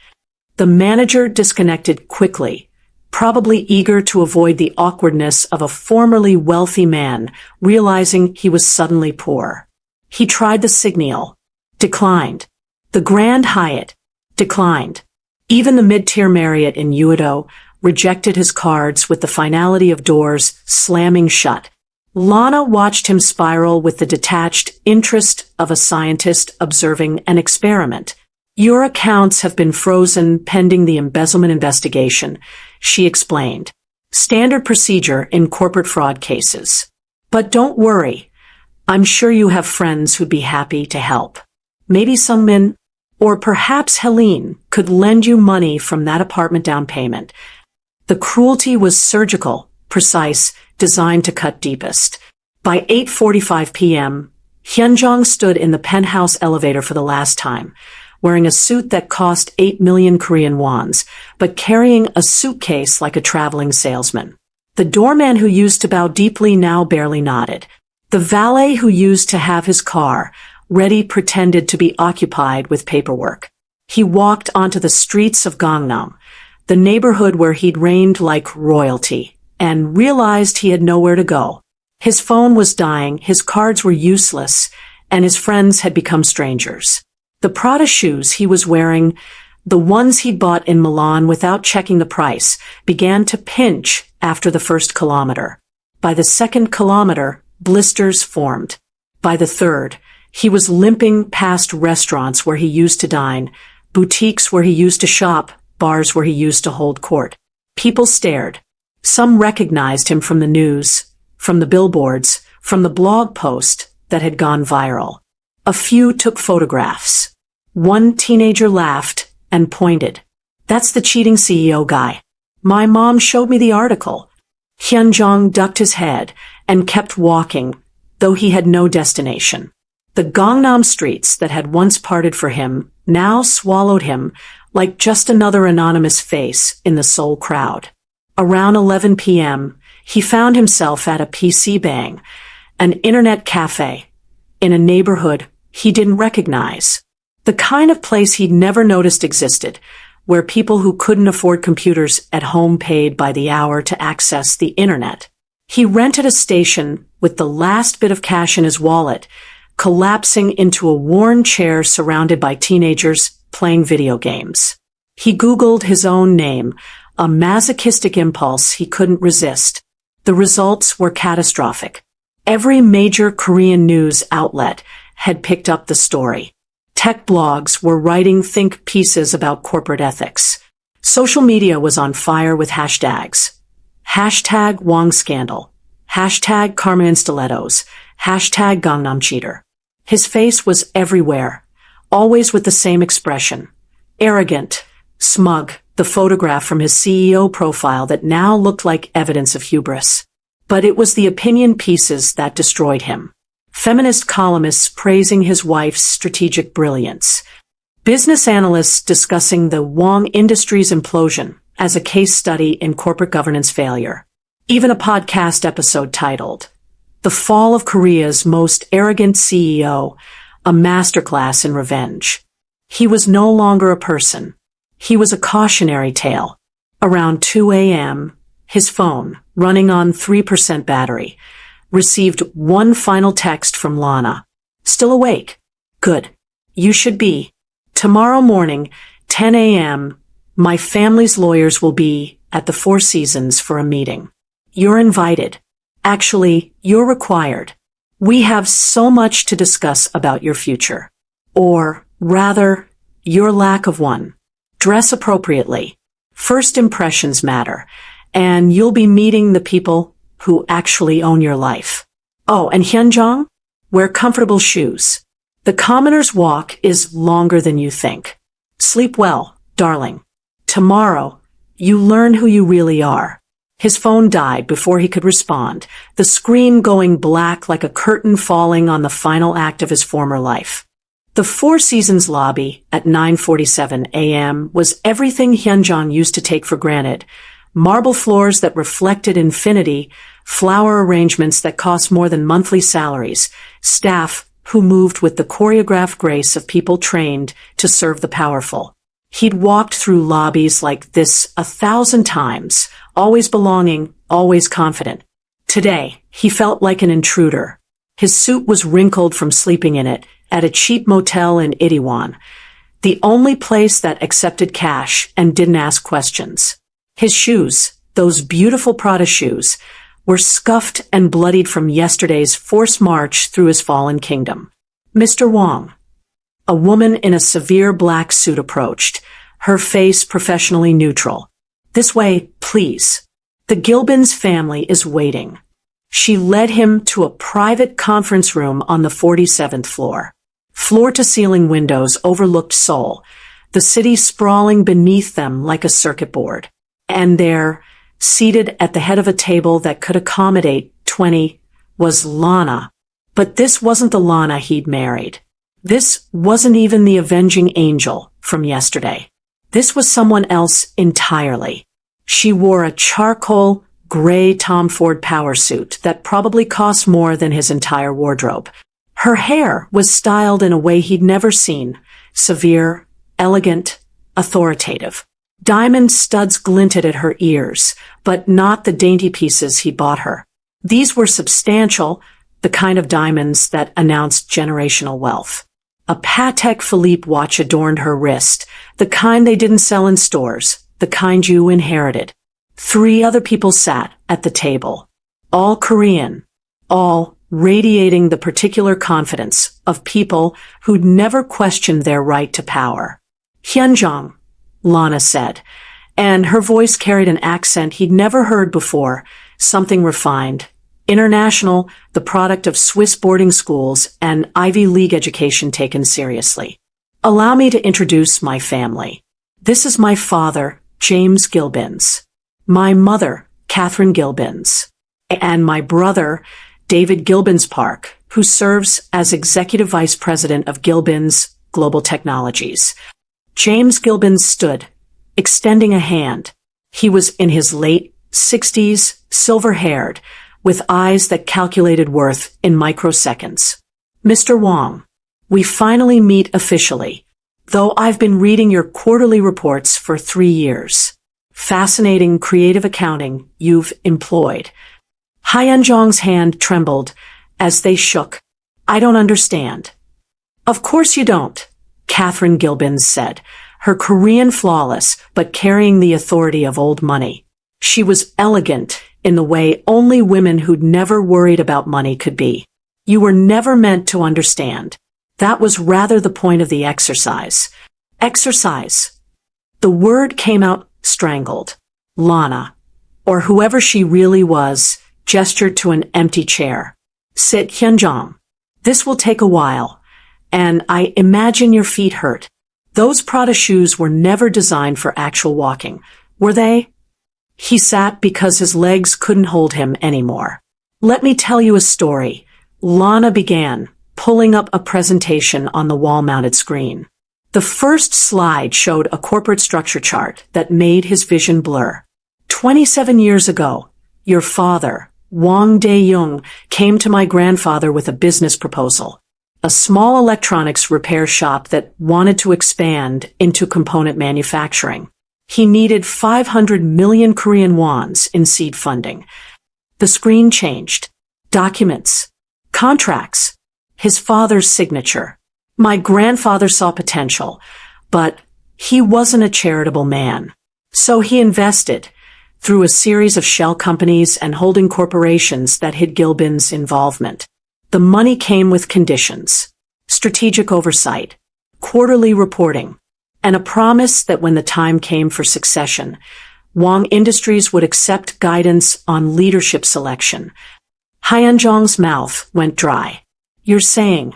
The manager disconnected quickly, probably eager to avoid the awkwardness of a formerly wealthy man realizing he was suddenly poor. He tried the Signal. Declined. The Grand Hyatt. Declined. Even the mid-tier Marriott in Uedo rejected his cards with the finality of doors slamming shut. Lana watched him spiral with the detached interest of a scientist observing an experiment. "Your accounts have been frozen pending the embezzlement investigation," she explained. "Standard procedure in corporate fraud cases. But don't worry. I'm sure you have friends who'd be happy to help. Maybe Sungmin, or perhaps Helene, could lend you money from that apartment down payment." The cruelty was surgical, precise, designed to cut deepest. By 8:45 p.m., Hyunjong stood in the penthouse elevator for the last time, wearing a suit that cost 8 million Korean wons, but carrying a suitcase like a traveling salesman. The doorman who used to bow deeply now barely nodded. The valet who used to have his car ready pretended to be occupied with paperwork. He walked onto the streets of Gangnam, the neighborhood where he'd reigned like royalty, and realized he had nowhere to go. His phone was dying, his cards were useless, and his friends had become strangers. The Prada shoes he was wearing, the ones he'd bought in Milan without checking the price, began to pinch after the first kilometer. By the second kilometer, blisters formed. By the third, he was limping past restaurants where he used to dine, boutiques where he used to shop, bars where he used to hold court. People stared. Some recognized him from the news, from the billboards, from the blog post that had gone viral. A few took photographs. One teenager laughed and pointed. "That's the cheating CEO guy. My mom showed me the article." Hyunjong ducked his head and kept walking, though he had no destination. The Gangnam streets that had once parted for him now swallowed him like just another anonymous face in the Seoul crowd. Around 11 p.m., he found himself at a PC Bang, an internet cafe, in a neighborhood he didn't recognize. The kind of place he'd never noticed existed, where people who couldn't afford computers at home paid by the hour to access the internet. He rented a station with the last bit of cash in his wallet, collapsing into a worn chair surrounded by teenagers playing video games. He Googled his own name, a masochistic impulse he couldn't resist. The results were catastrophic. Every major Korean news outlet had picked up the story. Tech blogs were writing think pieces about corporate ethics. Social media was on fire with hashtags. Hashtag Wong Scandal. Hashtag Karma in Stilettos. Hashtag Gangnam Cheater. His face was everywhere, always with the same expression. Arrogant, smug, the photograph from his CEO profile that now looked like evidence of hubris. But it was the opinion pieces that destroyed him. Feminist columnists praising his wife's strategic brilliance. Business analysts discussing the Wong industry's implosion as a case study in corporate governance failure. Even a podcast episode titled, "The Fall of Korea's Most Arrogant CEO, a Masterclass in Revenge." He was no longer a person. He was a cautionary tale. Around 2 a.m., his phone, running on 3% battery, received one final text from Lana. Still awake? Good. You should be. Tomorrow morning, 10 a.m., my family's lawyers will be at the Four Seasons for a meeting. You're invited. Actually, you're required. We have so much to discuss about your future. Or, rather, your lack of one. Dress appropriately. First impressions matter, and you'll be meeting the people who actually own your life. Oh, and Hyunjong? Wear comfortable shoes. The commoner's walk is longer than you think. Sleep well, darling. Tomorrow, you learn who you really are. His phone died before he could respond, the screen going black like a curtain falling on the final act of his former life. The Four Seasons lobby at 9:47 a.m. was everything Hyunjong used to take for granted. Marble floors that reflected infinity, flower arrangements that cost more than monthly salaries, staff who moved with the choreographed grace of people trained to serve the powerful. He'd walked through lobbies like this 1,000 times, always belonging, always confident. Today, he felt like an intruder. His suit was wrinkled from sleeping in it at a cheap motel in Itaewon, the only place that accepted cash and didn't ask questions. His shoes, those beautiful Prada shoes, were scuffed and bloodied from yesterday's forced march through his fallen kingdom. Mr. Wong. A woman in a severe black suit approached, her face professionally neutral. This way, please. The Gilbins family is waiting. She led him to a private conference room on the 47th floor. Floor-to-ceiling windows overlooked Seoul, the city sprawling beneath them like a circuit board. And there, seated at the head of a table that could accommodate 20, was Lana. But this wasn't the Lana he'd married. This wasn't even the avenging angel from yesterday. This was someone else entirely. She wore a charcoal, gray Tom Ford power suit that probably cost more than his entire wardrobe. Her hair was styled in a way he'd never seen, severe, elegant, authoritative. Diamond studs glinted at her ears, but not the dainty pieces he bought her. These were substantial, the kind of diamonds that announced generational wealth. A Patek Philippe watch adorned her wrist, the kind they didn't sell in stores, the kind you inherited. 3 other people sat at the table, all Korean, all radiating the particular confidence of people who'd never questioned their right to power. Hyunjong, Lana said, and her voice carried an accent he'd never heard before, something refined, international, the product of Swiss boarding schools and Ivy League education taken seriously. Allow me to introduce my family. This is my father, James Gilbins, my mother, Catherine Gilbins, and my brother, David Gilbins Park, who serves as Executive Vice President of Gilbins Global Technologies. James Gilbins stood, extending a hand. He was in his late 60s, silver-haired, with eyes that calculated worth in microseconds. Mr. Wong, we finally meet officially, though I've been reading your quarterly reports for 3 years. Fascinating creative accounting you've employed. Hyunjong's hand trembled as they shook. I don't understand. Of course you don't, Catherine Gilbins said, her Korean flawless but carrying the authority of old money. She was elegant in the way only women who'd never worried about money could be. You were never meant to understand. That was rather the point of the exercise. Exercise. The word came out strangled. Lana, or whoever she really was, gestured to an empty chair. Sit, Hyunjong. This will take a while, and I imagine your feet hurt. Those Prada shoes were never designed for actual walking, were they? He sat because his legs couldn't hold him anymore. Let me tell you a story. Lana began, pulling up a presentation on the wall-mounted screen. The first slide showed a corporate structure chart that made his vision blur. 27 years ago, your father, Wang Dae-young, came to my grandfather with a business proposal. a small electronics repair shop that wanted to expand into component manufacturing. He needed 500 million Korean wons in seed funding. The screen changed. Documents. Contracts. His father's signature. My grandfather saw potential, but he wasn't a charitable man. So he invested through a series of shell companies and holding corporations that hid Gilbin's involvement. The money came with conditions, strategic oversight, quarterly reporting, and a promise that when the time came for succession, Wang Industries would accept guidance on leadership selection. Hyunjong's mouth went dry. You're saying?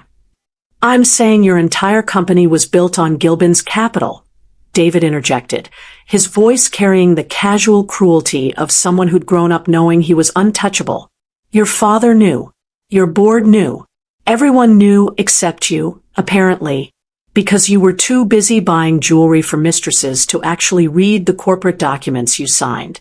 I'm saying your entire company was built on Gilbin's capital, David interjected, his voice carrying the casual cruelty of someone who'd grown up knowing he was untouchable. Your father knew. Your board knew. Everyone knew except you, apparently, because you were too busy buying jewelry for mistresses to actually read the corporate documents you signed.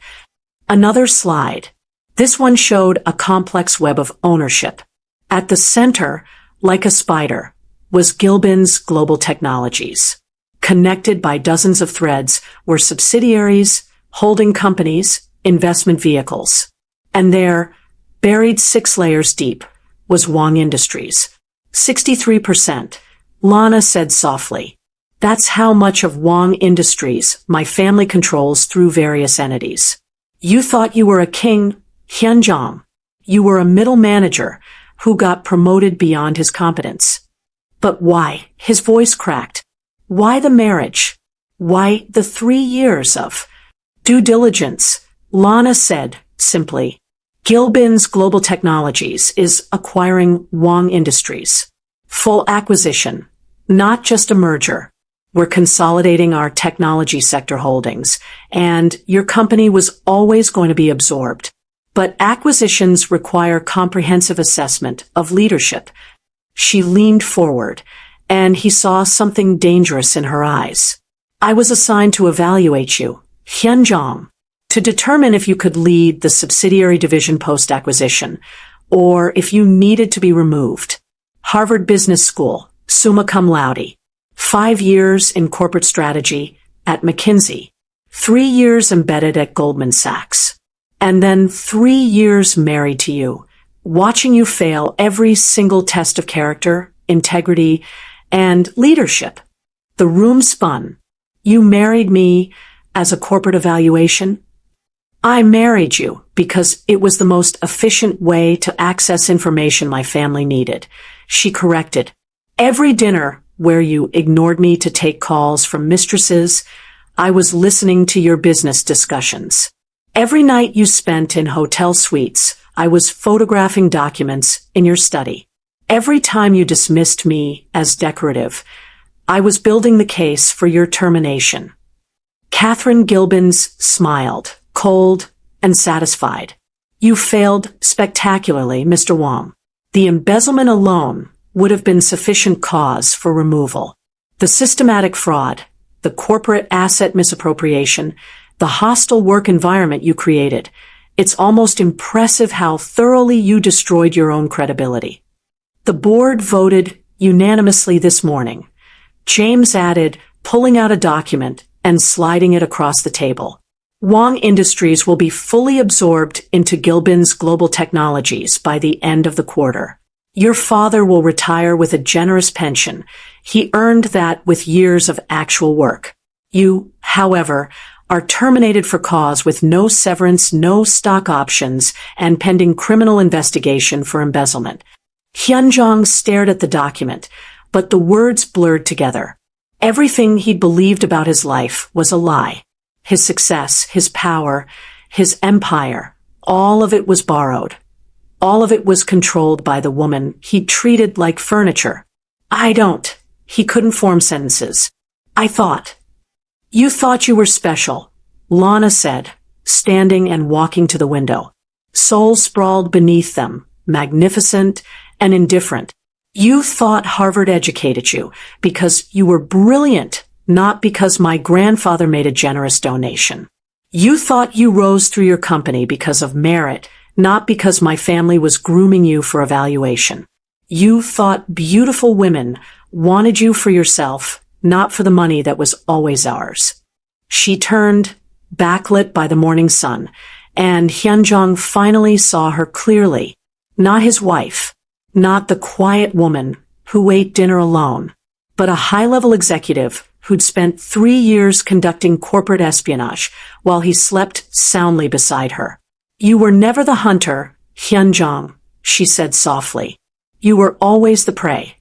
Another slide. This one showed a complex web of ownership. At the center, like a spider, was Gilbin's Global Technologies. Connected by dozens of threads were subsidiaries, holding companies, investment vehicles. And there, buried 6 layers deep, was Wang Industries. 63%, Lana said softly. That's how much of Wang Industries my family controls through various entities. You thought you were a king, Hyunjong. You were a middle manager who got promoted beyond his competence. But why? His voice cracked. Why the marriage? Why the 3 years of due diligence? Lana said, simply. Gilbin's Global Technologies is acquiring Wang Industries. Full acquisition, not just a merger. We're consolidating our technology sector holdings, and your company was always going to be absorbed. But acquisitions require comprehensive assessment of leadership. She leaned forward, and he saw something dangerous in her eyes. I was assigned to evaluate you, Hyunjong, to determine if you could lead the subsidiary division post-acquisition, or if you needed to be removed. Harvard Business School, summa cum laude. 5 years in corporate strategy at McKinsey. 3 years embedded at Goldman Sachs. And then 3 years married to you, watching you fail every single test of character, integrity, and leadership. The room spun. You married me as a corporate evaluation? I married you because it was the most efficient way to access information my family needed. She corrected. Every dinner where you ignored me to take calls from mistresses, I was listening to your business discussions. Every night you spent in hotel suites, I was photographing documents in your study. Every time you dismissed me as decorative, I was building the case for your termination. Catherine Gilbins smiled, cold and satisfied. You failed spectacularly, Mr. Wang. The embezzlement alone would have been sufficient cause for removal. The systematic fraud, the corporate asset misappropriation, the hostile work environment you created, it's almost impressive how thoroughly you destroyed your own credibility. The board voted unanimously this morning. James added, pulling out a document and sliding it across the table. Wang Industries will be fully absorbed into Gilbin's Global Technologies by the end of the quarter. Your father will retire with a generous pension. He earned that with years of actual work. You, however, are terminated for cause with no severance, no stock options, and pending criminal investigation for embezzlement. Hyunjong stared at the document, but the words blurred together. Everything he'd believed about his life was a lie. His success, his power, his empire, all of it was borrowed. All of it was controlled by the woman he'd treated like furniture. He couldn't form sentences. You thought you were special, Lana said, standing and walking to the window. Seoul sprawled beneath them, magnificent and indifferent. You thought Harvard educated you because you were brilliant, not because my grandfather made a generous donation. You thought you rose through your company because of merit, not because my family was grooming you for evaluation. You thought beautiful women wanted you for yourself, not for the money that was always ours. She turned, backlit by the morning sun, and Hyunjong finally saw her clearly. Not his wife, not the quiet woman who ate dinner alone, but a high-level executive who'd spent 3 years conducting corporate espionage while he slept soundly beside her. You were never the hunter, Hyunjong, she said softly. You were always the prey.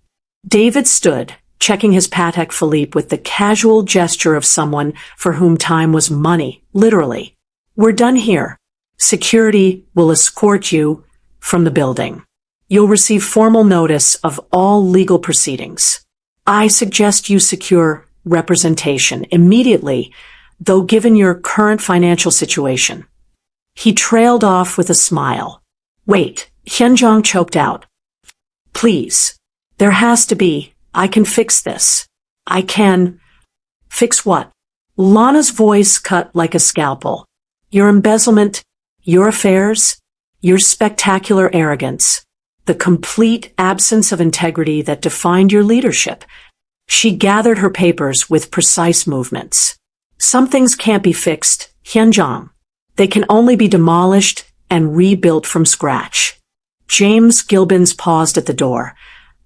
David stood, checking his Patek Philippe with the casual gesture of someone for whom time was money, literally. We're done here. Security will escort you from the building. You'll receive formal notice of all legal proceedings. I suggest you secure representation immediately, though given your current financial situation. He trailed off with a smile. Wait, Hyunjong choked out. Please. There has to be. I can fix this. I can. Fix what? Lana's voice cut like a scalpel. Your embezzlement, your affairs, your spectacular arrogance, the complete absence of integrity that defined your leadership. She gathered her papers with precise movements. Some things can't be fixed, Hyunjong. They can only be demolished and rebuilt from scratch. James Gilbins paused at the door,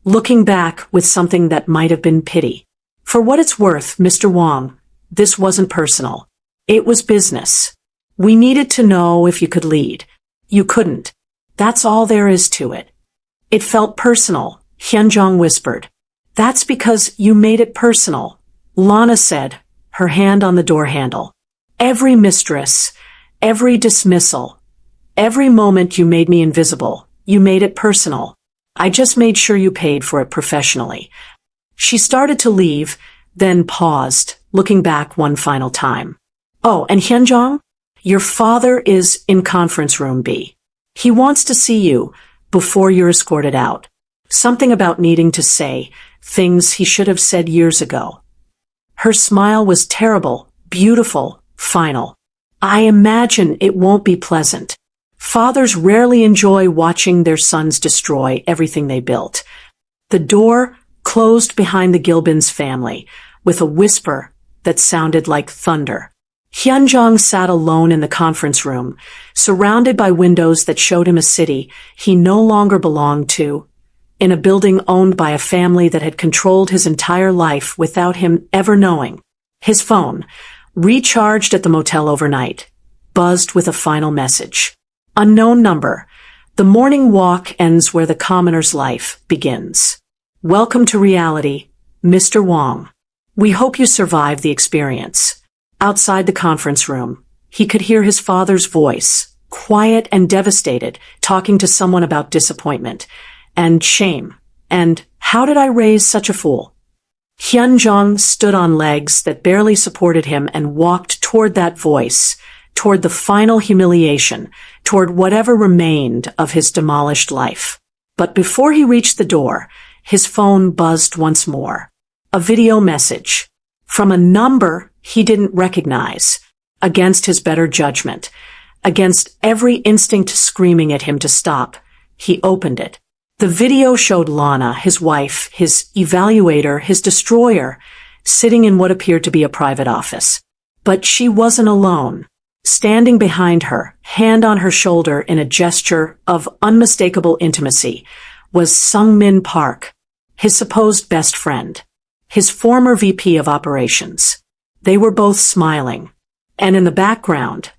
looking back with something that might have been pity. For what it's worth, Mr. Wong, this wasn't personal. It was business. We needed to know if you could lead. You couldn't. That's all there is to it. It felt personal, Hyunjong whispered. That's because you made it personal, Lana said, her hand on the door handle. Every mistress, every dismissal, every moment you made me invisible, you made it personal. I just made sure you paid for it professionally. She started to leave, then paused, looking back one final time. Oh, and Hyunjong? Your father is in conference room B. He wants to see you before you're escorted out. Something about needing to say things he should have said years ago. Her smile was terrible, beautiful, final. I imagine it won't be pleasant. Fathers rarely enjoy watching their sons destroy everything they built. The door closed behind the Gilbins family with a whisper that sounded like thunder. Hyunjong sat alone in the conference room, surrounded by windows that showed him a city he no longer belonged to, in a building owned by a family that had controlled his entire life without him ever knowing. His phone, recharged at the motel overnight, buzzed with a final message. Unknown number. The morning walk ends where the commoner's life begins. Welcome to reality, Mr. Wong. We hope you survive the experience. Outside the conference room, he could hear his father's voice, quiet and devastated, talking to someone about disappointment and shame. And how did I raise such a fool? Hyunjong stood on legs that barely supported him and walked toward that voice, toward the final humiliation, toward whatever remained of his demolished life. But before he reached the door, his phone buzzed once more. A video message from a number he didn't recognize, against his better judgment, against every instinct screaming at him to stop. He opened it. The video showed Lana, his wife, his evaluator, his destroyer, sitting in what appeared to be a private office. But she wasn't alone. Standing behind her, hand on her shoulder in a gesture of unmistakable intimacy, was Sung-min Park, his supposed best friend, his former VP of operations. They were both smiling. And in the background,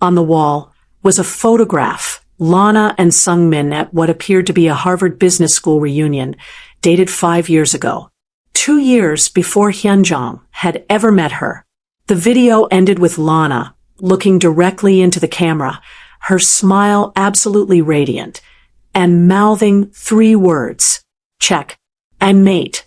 on the wall, was a photograph, Lana and Sung-min at what appeared to be a Harvard Business School reunion, dated 5 years ago. 2 years before Hyunjong had ever met her. The video ended with Lana looking directly into the camera, her smile absolutely radiant, and mouthing 3 words. Check. And mate.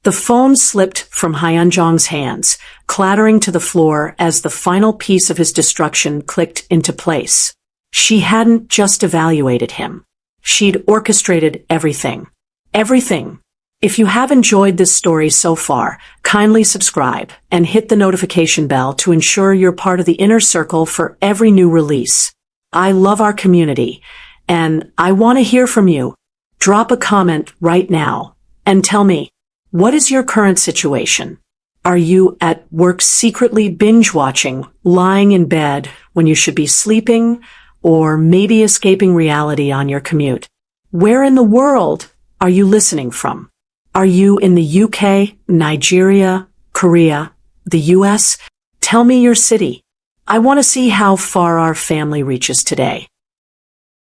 The phone slipped from Hyunjong's hands, clattering to the floor as the final piece of his destruction clicked into place. She hadn't just evaluated him. She'd orchestrated everything. Everything. If you have enjoyed this story so far, kindly subscribe and hit the notification bell to ensure you're part of the inner circle for every new release. I love our community, and I want to hear from you. Drop a comment right now and tell me, what is your current situation? Are you at work secretly binge-watching, lying in bed when you should be sleeping, or maybe escaping reality on your commute? Where in the world are you listening from? Are you in the UK, Nigeria, Korea, the US? Tell me your city. I want to see how far our family reaches today.